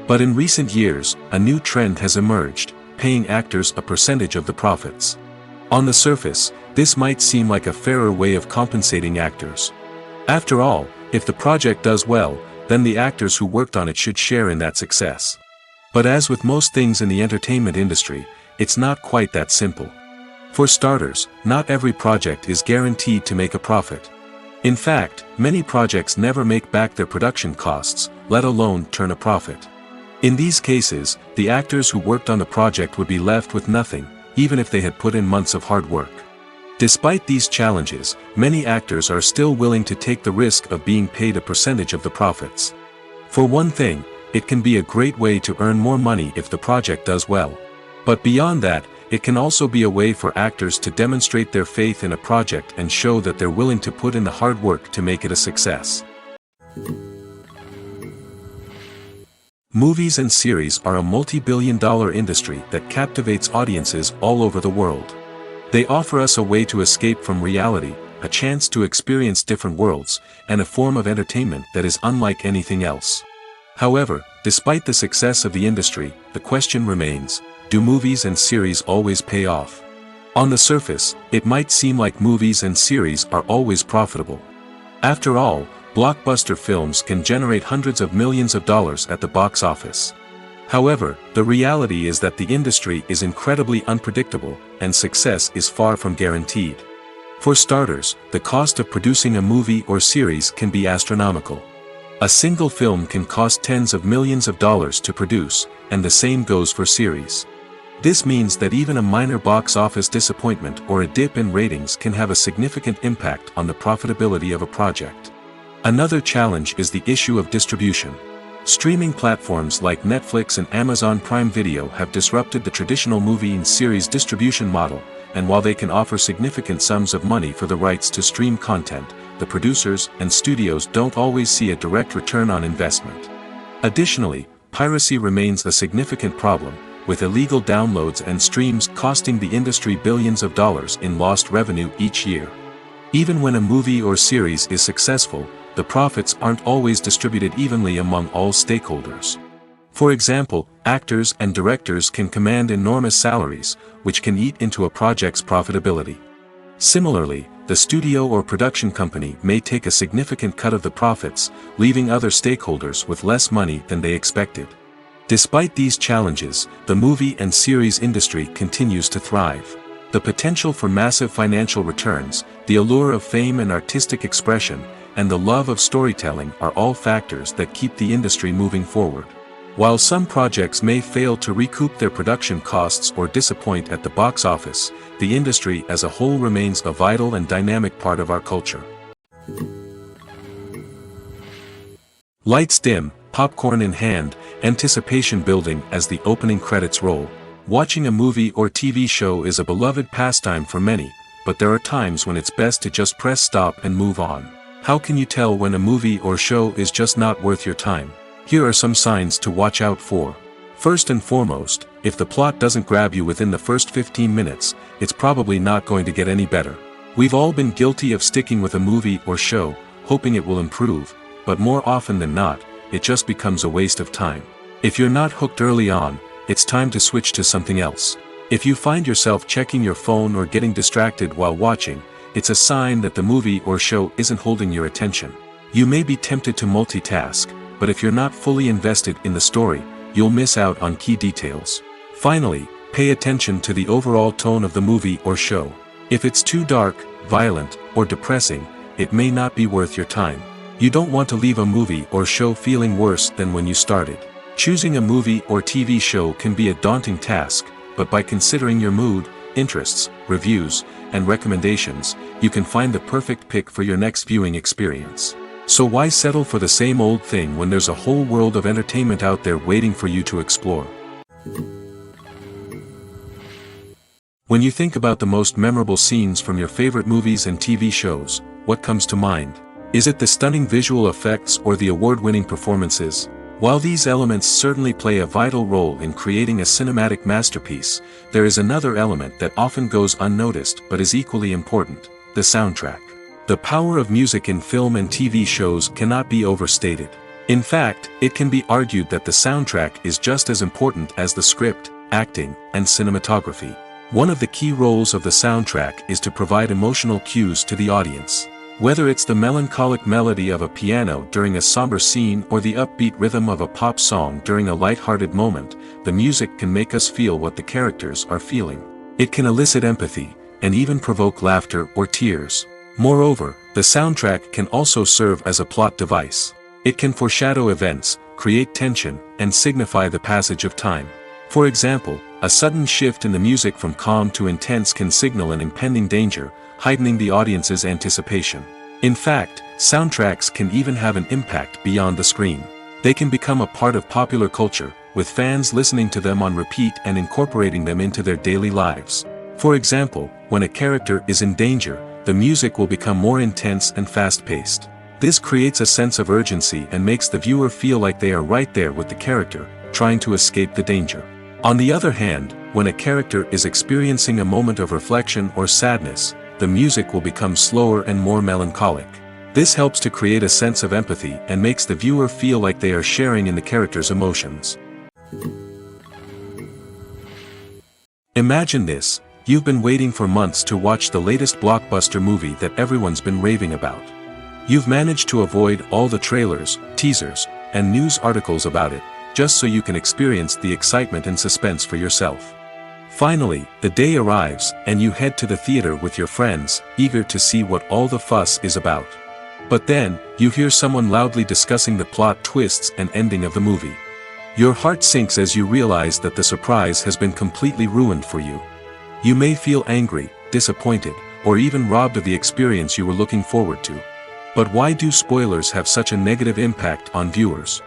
But in recent years, a new trend has emerged, paying actors a percentage of the profits. On the surface, this might seem like a fairer way of compensating actors. After all, if the project does well, then the actors who worked on it should share in that success. But as with most things in the entertainment industry, it's not quite that simple. For starters, not every project is guaranteed to make a profit. In fact, many projects never make back their production costs, let alone turn a profit. In these cases, the actors who worked on the project would be left with nothing, even if they had put in months of hard work. Despite these challenges, many actors are still willing to take the risk of being paid a percentage of the profits. For one thing, it can be a great way to earn more money if the project does well. But beyond that, it can also be a way for actors to demonstrate their faith in a project and show that they're willing to put in the hard work to make it a success. Movies and series are a multi-billion-dollar industry that captivates audiences all over the world. They offer us a way to escape from reality, a chance to experience different worlds, and a form of entertainment that is unlike anything else. However, despite the success of the industry, the question remains, do movies and series always pay off? On the surface, it might seem like movies and series are always profitable. After all, blockbuster films can generate hundreds of millions of dollars at the box office. However, the reality is that the industry is incredibly unpredictable, and success is far from guaranteed. For starters, the cost of producing a movie or series can be astronomical. A single film can cost tens of millions of dollars to produce, and the same goes for series. This means that even a minor box office disappointment or a dip in ratings can have a significant impact on the profitability of a project. Another challenge is the issue of distribution. Streaming platforms like Netflix and Amazon Prime Video have disrupted the traditional movie and series distribution model, and while they can offer significant sums of money for the rights to stream content, the producers and studios don't always see a direct return on investment. Additionally, piracy remains a significant problem, with illegal downloads and streams costing the industry billions of dollars in lost revenue each year. Even when a movie or series is successful, the profits aren't always distributed evenly among all stakeholders. For example, actors and directors can command enormous salaries, which can eat into a project's profitability. Similarly, the studio or production company may take a significant cut of the profits, leaving other stakeholders with less money than they expected. Despite these challenges, the movie and series industry continues to thrive. The potential for massive financial returns, the allure of fame and artistic expression, and the love of storytelling are all factors that keep the industry moving forward. While some projects may fail to recoup their production costs or disappoint at the box office, the industry as a whole remains a vital and dynamic part of our culture. Lights dim, popcorn in hand, anticipation building as the opening credits roll. Watching a movie or TV show is a beloved pastime for many, but there are times when it's best to just press stop and move on. How can you tell when a movie or show is just not worth your time? Here are some signs to watch out for. First and foremost, if the plot doesn't grab you within the first 15 minutes, it's probably not going to get any better. We've all been guilty of sticking with a movie or show, hoping it will improve, but more often than not, it just becomes a waste of time. If you're not hooked early on, it's time to switch to something else. If you find yourself checking your phone or getting distracted while watching, it's a sign that the movie or show isn't holding your attention. You may be tempted to multitask, but if you're not fully invested in the story, you'll miss out on key details. Finally, pay attention to the overall tone of the movie or show. If it's too dark, violent, or depressing, it may not be worth your time. You don't want to leave a movie or show feeling worse than when you started. Choosing a movie or TV show can be a daunting task, but by considering your mood, interests, reviews, and recommendations, you can find the perfect pick for your next viewing experience. So why settle for the same old thing when there's a whole world of entertainment out there waiting for you to explore? When you think about the most memorable scenes from your favorite movies and TV shows, what comes to mind? Is it the stunning visual effects or the award-winning performances? While these elements certainly play a vital role in creating a cinematic masterpiece, there is another element that often goes unnoticed but is equally important: the soundtrack. The power of music in film and TV shows cannot be overstated. In fact, it can be argued that the soundtrack is just as important as the script, acting, and cinematography. One of the key roles of the soundtrack is to provide emotional cues to the audience. Whether it's the melancholic melody of a piano during a somber scene or the upbeat rhythm of a pop song during a light-hearted moment, the music can make us feel what the characters are feeling. It can elicit empathy, and even provoke laughter or tears. Moreover, the soundtrack can also serve as a plot device. It can foreshadow events, create tension, and signify the passage of time. For example, a sudden shift in the music from calm to intense can signal an impending danger, heightening the audience's anticipation. In fact, soundtracks can even have an impact beyond the screen. They can become a part of popular culture, with fans listening to them on repeat and incorporating them into their daily lives. For example, when a character is in danger, the music will become more intense and fast-paced. This creates a sense of urgency and makes the viewer feel like they are right there with the character, trying to escape the danger. On the other hand, when a character is experiencing a moment of reflection or sadness, the music will become slower and more melancholic. This helps to create a sense of empathy and makes the viewer feel like they are sharing in the character's emotions. Imagine this: you've been waiting for months to watch the latest blockbuster movie that everyone's been raving about. You've managed to avoid all the trailers, teasers, and news articles about it, just so you can experience the excitement and suspense for yourself. Finally, the day arrives, and you head to the theater with your friends, eager to see what all the fuss is about. But then, you hear someone loudly discussing the plot twists and ending of the movie. Your heart sinks as you realize that the surprise has been completely ruined for you. You may feel angry, disappointed, or even robbed of the experience you were looking forward to. But why do spoilers have such a negative impact on viewers?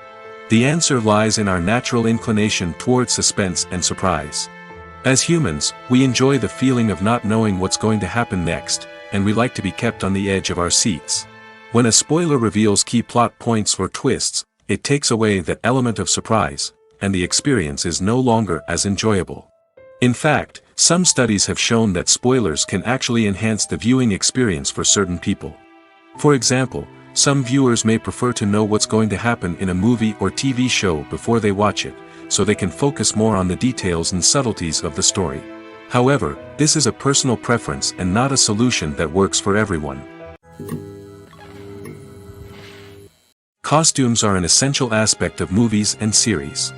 The answer lies in our natural inclination toward suspense and surprise. As humans, we enjoy the feeling of not knowing what's going to happen next, and we like to be kept on the edge of our seats. When a spoiler reveals key plot points or twists, it takes away that element of surprise, and the experience is no longer as enjoyable. In fact, some studies have shown that spoilers can actually enhance the viewing experience for certain people. For example, some viewers may prefer to know what's going to happen in a movie or TV show before they watch it, so they can focus more on the details and subtleties of the story. However, this is a personal preference and not a solution that works for everyone. Costumes are an essential aspect of movies and series.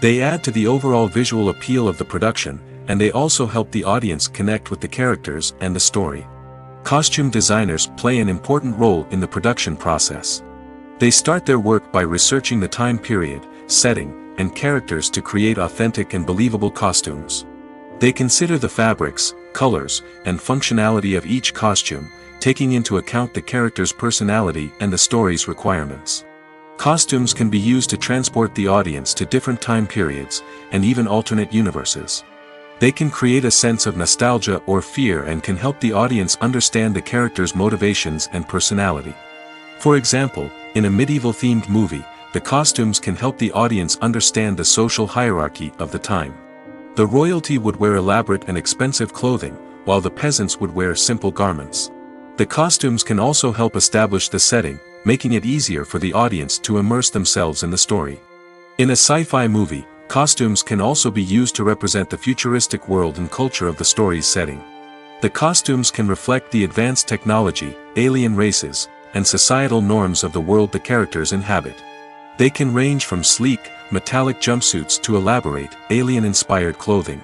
They add to the overall visual appeal of the production, and they also help the audience connect with the characters and the story. Costume designers play an important role in the production process. They start their work by researching the time period, setting, and characters to create authentic and believable costumes. They consider the fabrics, colors, and functionality of each costume, taking into account the character's personality and the story's requirements. Costumes can be used to transport the audience to different time periods, and even alternate universes. They can create a sense of nostalgia or fear and can help the audience understand the character's motivations and personality. For example, in a medieval-themed movie, the costumes can help the audience understand the social hierarchy of the time. The royalty would wear elaborate and expensive clothing, while the peasants would wear simple garments. The costumes can also help establish the setting, making it easier for the audience to immerse themselves in the story. In a sci-fi movie, costumes can also be used to represent the futuristic world and culture of the story's setting. The costumes can reflect the advanced technology, alien races, and societal norms of the world the characters inhabit. They can range from sleek, metallic jumpsuits to elaborate, alien-inspired clothing.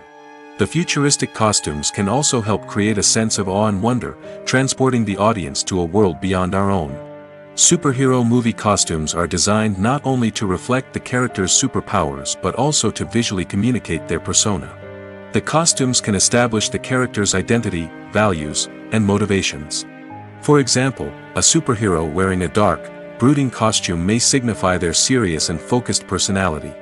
The futuristic costumes can also help create a sense of awe and wonder, transporting the audience to a world beyond our own. Superhero movie costumes are designed not only to reflect the character's superpowers but also to visually communicate their persona. The costumes can establish the character's identity, values, and motivations. For example, a superhero wearing a dark, brooding costume may signify their serious and focused personality.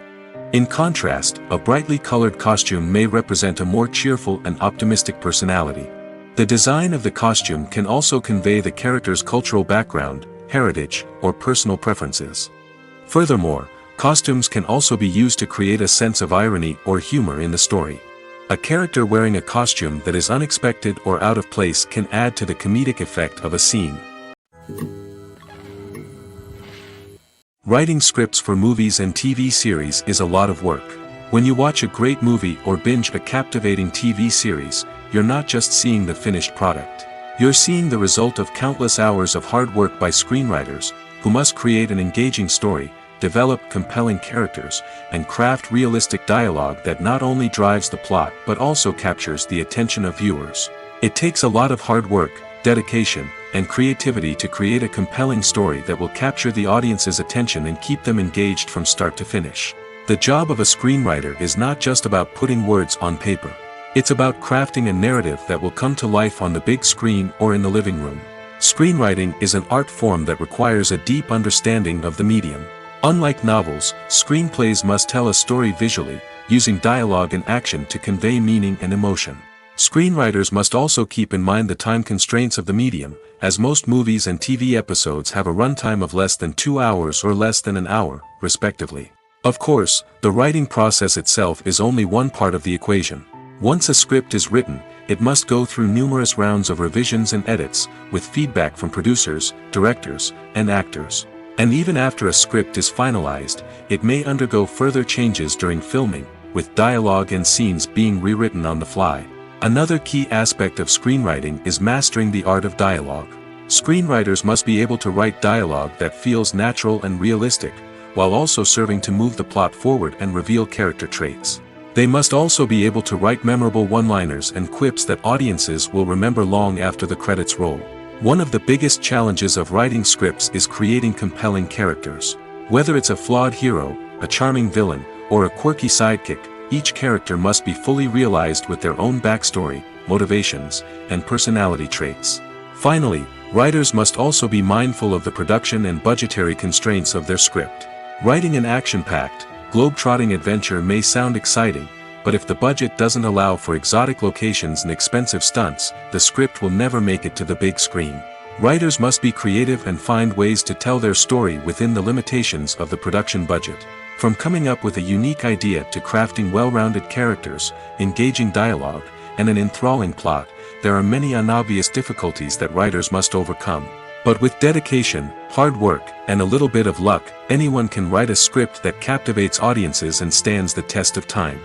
In contrast, a brightly colored costume may represent a more cheerful and optimistic personality. The design of the costume can also convey the character's cultural background, heritage, or personal preferences. Furthermore, costumes can also be used to create a sense of irony or humor in the story. A character wearing a costume that is unexpected or out of place can add to the comedic effect of a scene. Writing scripts for movies and TV series is a lot of work. When you watch a great movie or binge a captivating TV series, you're not just seeing the finished product. You're seeing the result of countless hours of hard work by screenwriters, who must create an engaging story, develop compelling characters, and craft realistic dialogue that not only drives the plot but also captures the attention of viewers. It takes a lot of hard work, dedication, and creativity to create a compelling story that will capture the audience's attention and keep them engaged from start to finish. The job of a screenwriter is not just about putting words on paper. It's about crafting a narrative that will come to life on the big screen or in the living room. Screenwriting is an art form that requires a deep understanding of the medium. Unlike novels, screenplays must tell a story visually, using dialogue and action to convey meaning and emotion. Screenwriters must also keep in mind the time constraints of the medium, as most movies and TV episodes have a runtime of less than 2 hours or less than an hour, respectively. Of course, the writing process itself is only one part of the equation. Once a script is written, it must go through numerous rounds of revisions and edits, with feedback from producers, directors, and actors. And even after a script is finalized, it may undergo further changes during filming, with dialogue and scenes being rewritten on the fly. Another key aspect of screenwriting is mastering the art of dialogue. Screenwriters must be able to write dialogue that feels natural and realistic, while also serving to move the plot forward and reveal character traits. They must also be able to write memorable one-liners and quips that audiences will remember long after the credits roll. One of the biggest challenges of writing scripts is creating compelling characters. Whether it's a flawed hero, a charming villain, or a quirky sidekick, each character must be fully realized with their own backstory, motivations, and personality traits. Finally, writers must also be mindful of the production and budgetary constraints of their script. Writing an action-packed, globe-trotting adventure may sound exciting, but if the budget doesn't allow for exotic locations and expensive stunts, the script will never make it to the big screen. Writers must be creative and find ways to tell their story within the limitations of the production budget. From coming up with a unique idea to crafting well-rounded characters, engaging dialogue, and an enthralling plot, there are many unobvious difficulties that writers must overcome. But with dedication, hard work, and a little bit of luck, anyone can write a script that captivates audiences and stands the test of time.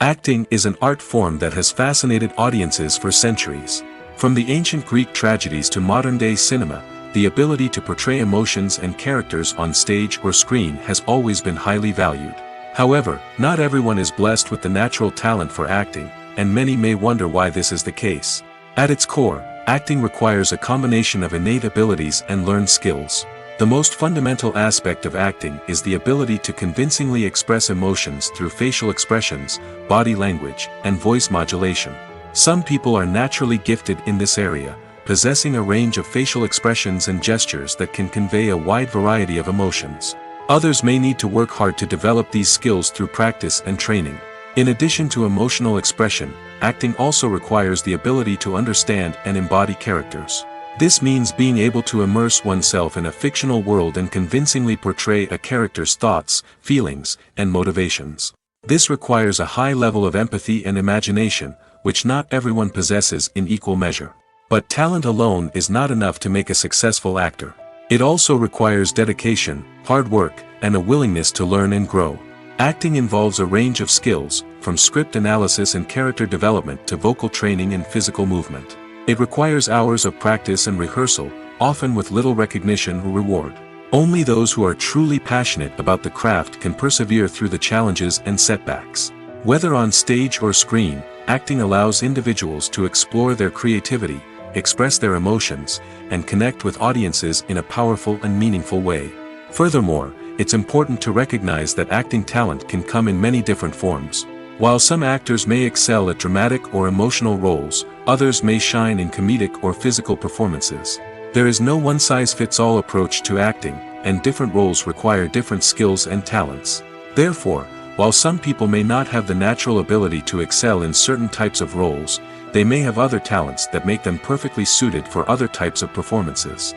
Acting is an art form that has fascinated audiences for centuries. From the ancient Greek tragedies to modern-day cinema, the ability to portray emotions and characters on stage or screen has always been highly valued. However, not everyone is blessed with the natural talent for acting, and many may wonder why this is the case. At its core, acting requires a combination of innate abilities and learned skills. The most fundamental aspect of acting is the ability to convincingly express emotions through facial expressions, body language, and voice modulation. Some people are naturally gifted in this area, possessing a range of facial expressions and gestures that can convey a wide variety of emotions. Others may need to work hard to develop these skills through practice and training. In addition to emotional expression, acting also requires the ability to understand and embody characters. This means being able to immerse oneself in a fictional world and convincingly portray a character's thoughts, feelings, and motivations. This requires a high level of empathy and imagination, which not everyone possesses in equal measure. But talent alone is not enough to make a successful actor. It also requires dedication, hard work, and a willingness to learn and grow. Acting involves a range of skills, from script analysis and character development to vocal training and physical movement. It requires hours of practice and rehearsal, often with little recognition or reward. Only those who are truly passionate about the craft can persevere through the challenges and setbacks. Whether on stage or screen, acting allows individuals to explore their creativity, express their emotions, and connect with audiences in a powerful and meaningful way. Furthermore, it's important to recognize that acting talent can come in many different forms. While some actors may excel at dramatic or emotional roles, others may shine in comedic or physical performances. There is no one-size-fits-all approach to acting, and different roles require different skills and talents. Therefore, while some people may not have the natural ability to excel in certain types of roles, they may have other talents that make them perfectly suited for other types of performances.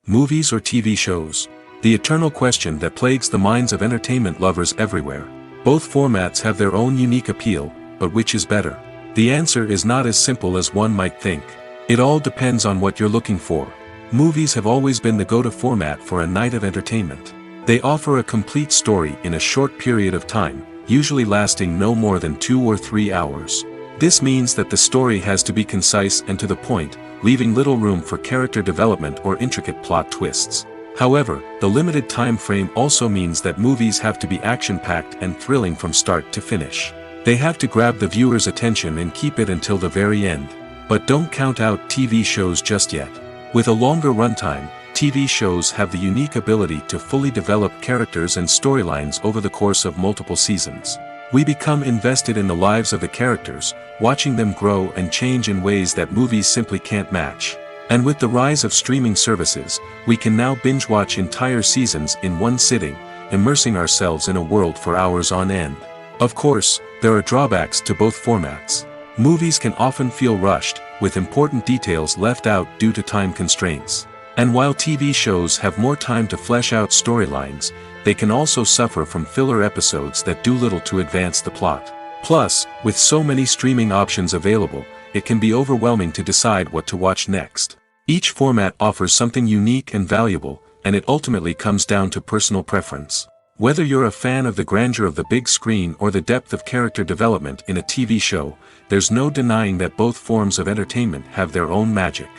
Movies or TV shows? The eternal question that plagues the minds of entertainment lovers everywhere. Both formats have their own unique appeal, but which is better? The answer is not as simple as one might think. It all depends on what you're looking for. Movies have always been the go-to format for a night of entertainment. They offer a complete story in a short period of time, usually lasting no more than 2 or 3 hours. This means that the story has to be concise and to the point, leaving little room for character development or intricate plot twists. However, the limited time frame also means that movies have to be action-packed and thrilling from start to finish. They have to grab the viewer's attention and keep it until the very end. But don't count out TV shows just yet. With a longer runtime, TV shows have the unique ability to fully develop characters and storylines over the course of multiple seasons. We become invested in the lives of the characters, watching them grow and change in ways that movies simply can't match. And with the rise of streaming services, we can now binge-watch entire seasons in one sitting, immersing ourselves in a world for hours on end. Of course, there are drawbacks to both formats. Movies can often feel rushed, with important details left out due to time constraints. And while TV shows have more time to flesh out storylines, they can also suffer from filler episodes that do little to advance the plot. Plus, with so many streaming options available, it can be overwhelming to decide what to watch next. Each format offers something unique and valuable, and it ultimately comes down to personal preference. Whether you're a fan of the grandeur of the big screen or the depth of character development in a TV show, there's no denying that both forms of entertainment have their own magic.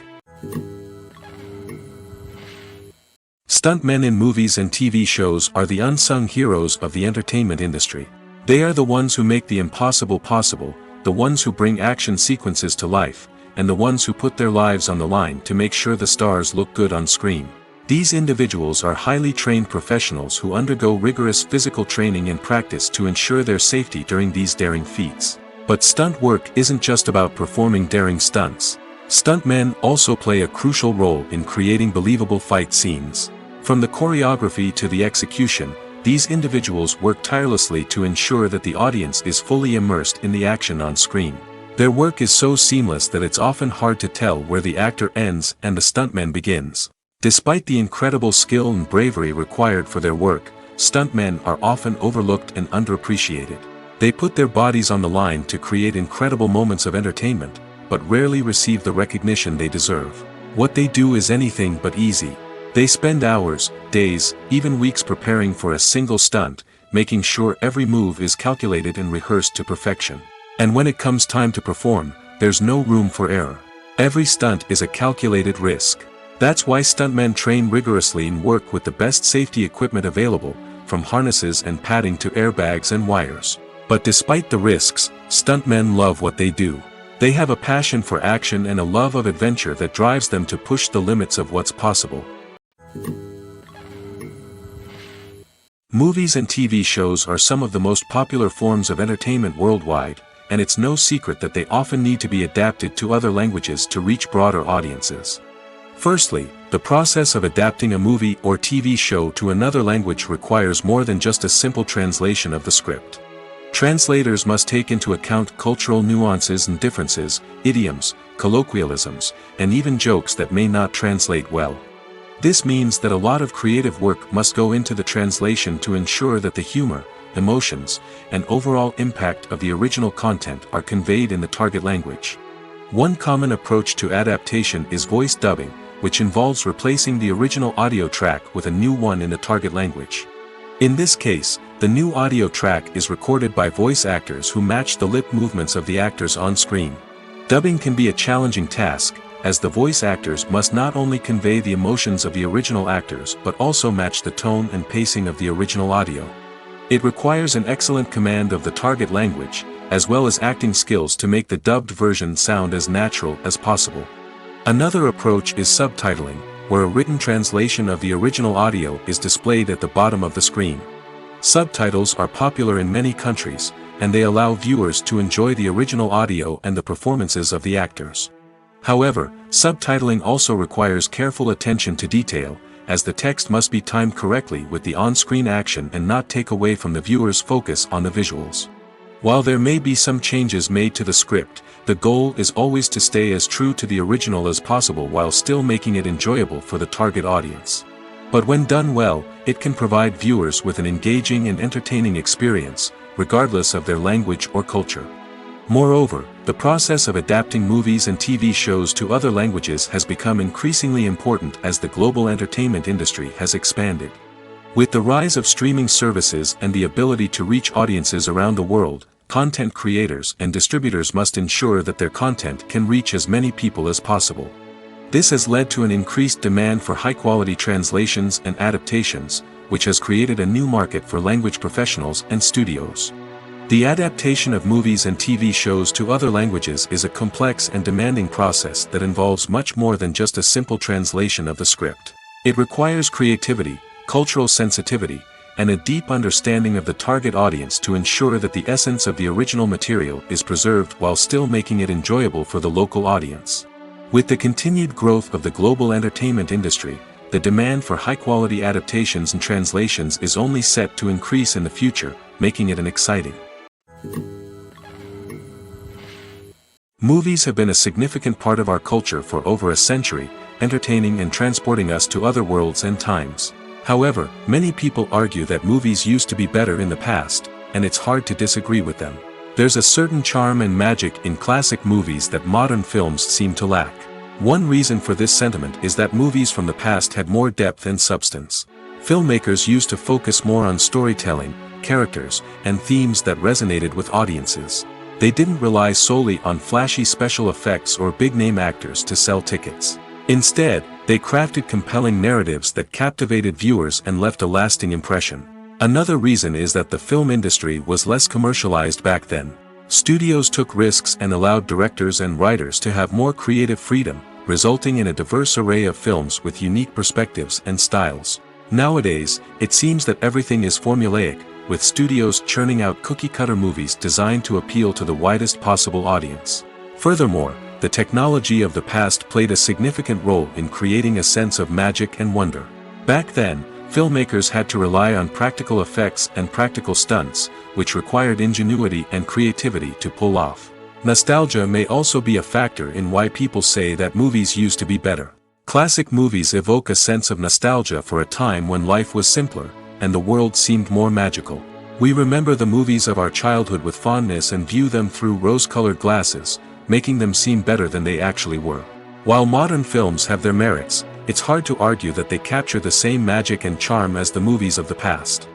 Stuntmen in movies and TV shows are the unsung heroes of the entertainment industry. They are the ones who make the impossible possible, the ones who bring action sequences to life, and the ones who put their lives on the line to make sure the stars look good on screen. These individuals are highly trained professionals who undergo rigorous physical training and practice to ensure their safety during these daring feats. But stunt work isn't just about performing daring stunts. Stuntmen also play a crucial role in creating believable fight scenes. From the choreography to the execution, these individuals work tirelessly to ensure that the audience is fully immersed in the action on screen. Their work is so seamless that it's often hard to tell where the actor ends and the stuntman begins. Despite the incredible skill and bravery required for their work, stuntmen are often overlooked and underappreciated. They put their bodies on the line to create incredible moments of entertainment, but rarely receive the recognition they deserve. What they do is anything but easy. They spend hours, days, even weeks preparing for a single stunt, making sure every move is calculated and rehearsed to perfection. And when it comes time to perform, there's no room for error. Every stunt is a calculated risk. That's why stuntmen train rigorously and work with the best safety equipment available, from harnesses and padding to airbags and wires. But despite the risks, stuntmen love what they do. They have a passion for action and a love of adventure that drives them to push the limits of what's possible. Movies and TV shows are some of the most popular forms of entertainment worldwide, and it's no secret that they often need to be adapted to other languages to reach broader audiences. Firstly, the process of adapting a movie or TV show to another language requires more than just a simple translation of the script. Translators must take into account cultural nuances and differences, idioms, colloquialisms, and even jokes that may not translate well. This means that a lot of creative work must go into the translation to ensure that the humor, emotions, and overall impact of the original content are conveyed in the target language. One common approach to adaptation is voice dubbing, which involves replacing the original audio track with a new one in the target language. In this case, the new audio track is recorded by voice actors who match the lip movements of the actors on screen. Dubbing can be a challenging task, as the voice actors must not only convey the emotions of the original actors but also match the tone and pacing of the original audio. It requires an excellent command of the target language, as well as acting skills to make the dubbed version sound as natural as possible. Another approach is subtitling, where a written translation of the original audio is displayed at the bottom of the screen. Subtitles are popular in many countries, and they allow viewers to enjoy the original audio and the performances of the actors. However, subtitling also requires careful attention to detail, as the text must be timed correctly with the on-screen action and not take away from the viewer's focus on the visuals. While there may be some changes made to the script, the goal is always to stay as true to the original as possible while still making it enjoyable for the target audience. But when done well, it can provide viewers with an engaging and entertaining experience, regardless of their language or culture. Moreover, the process of adapting movies and TV shows to other languages has become increasingly important as the global entertainment industry has expanded. With the rise of streaming services and the ability to reach audiences around the world, content creators and distributors must ensure that their content can reach as many people as possible. This has led to an increased demand for high-quality translations and adaptations, which has created a new market for language professionals and studios. The adaptation of movies and TV shows to other languages is a complex and demanding process that involves much more than just a simple translation of the script. It requires creativity, cultural sensitivity, and a deep understanding of the target audience to ensure that the essence of the original material is preserved while still making it enjoyable for the local audience. With the continued growth of the global entertainment industry, the demand for high-quality adaptations and translations is only set to increase in the future, making it an exciting. Movies have been a significant part of our culture for over a century, entertaining and transporting us to other worlds and times. However, many people argue that movies used to be better in the past, and it's hard to disagree with them. There's a certain charm and magic in classic movies that modern films seem to lack. One reason for this sentiment is that movies from the past had more depth and substance. Filmmakers used to focus more on storytelling, characters, and themes that resonated with audiences. They didn't rely solely on flashy special effects or big-name actors to sell tickets. Instead, they crafted compelling narratives that captivated viewers and left a lasting impression. Another reason is that the film industry was less commercialized back then. Studios took risks and allowed directors and writers to have more creative freedom, resulting in a diverse array of films with unique perspectives and styles. Nowadays, it seems that everything is formulaic, with studios churning out cookie-cutter movies designed to appeal to the widest possible audience. Furthermore, the technology of the past played a significant role in creating a sense of magic and wonder. Back then, filmmakers had to rely on practical effects and practical stunts, which required ingenuity and creativity to pull off. Nostalgia may also be a factor in why people say that movies used to be better. Classic movies evoke a sense of nostalgia for a time when life was simpler, and the world seemed more magical. We remember the movies of our childhood with fondness and view them through rose-colored glasses, making them seem better than they actually were. While modern films have their merits, it's hard to argue that they capture the same magic and charm as the movies of the past.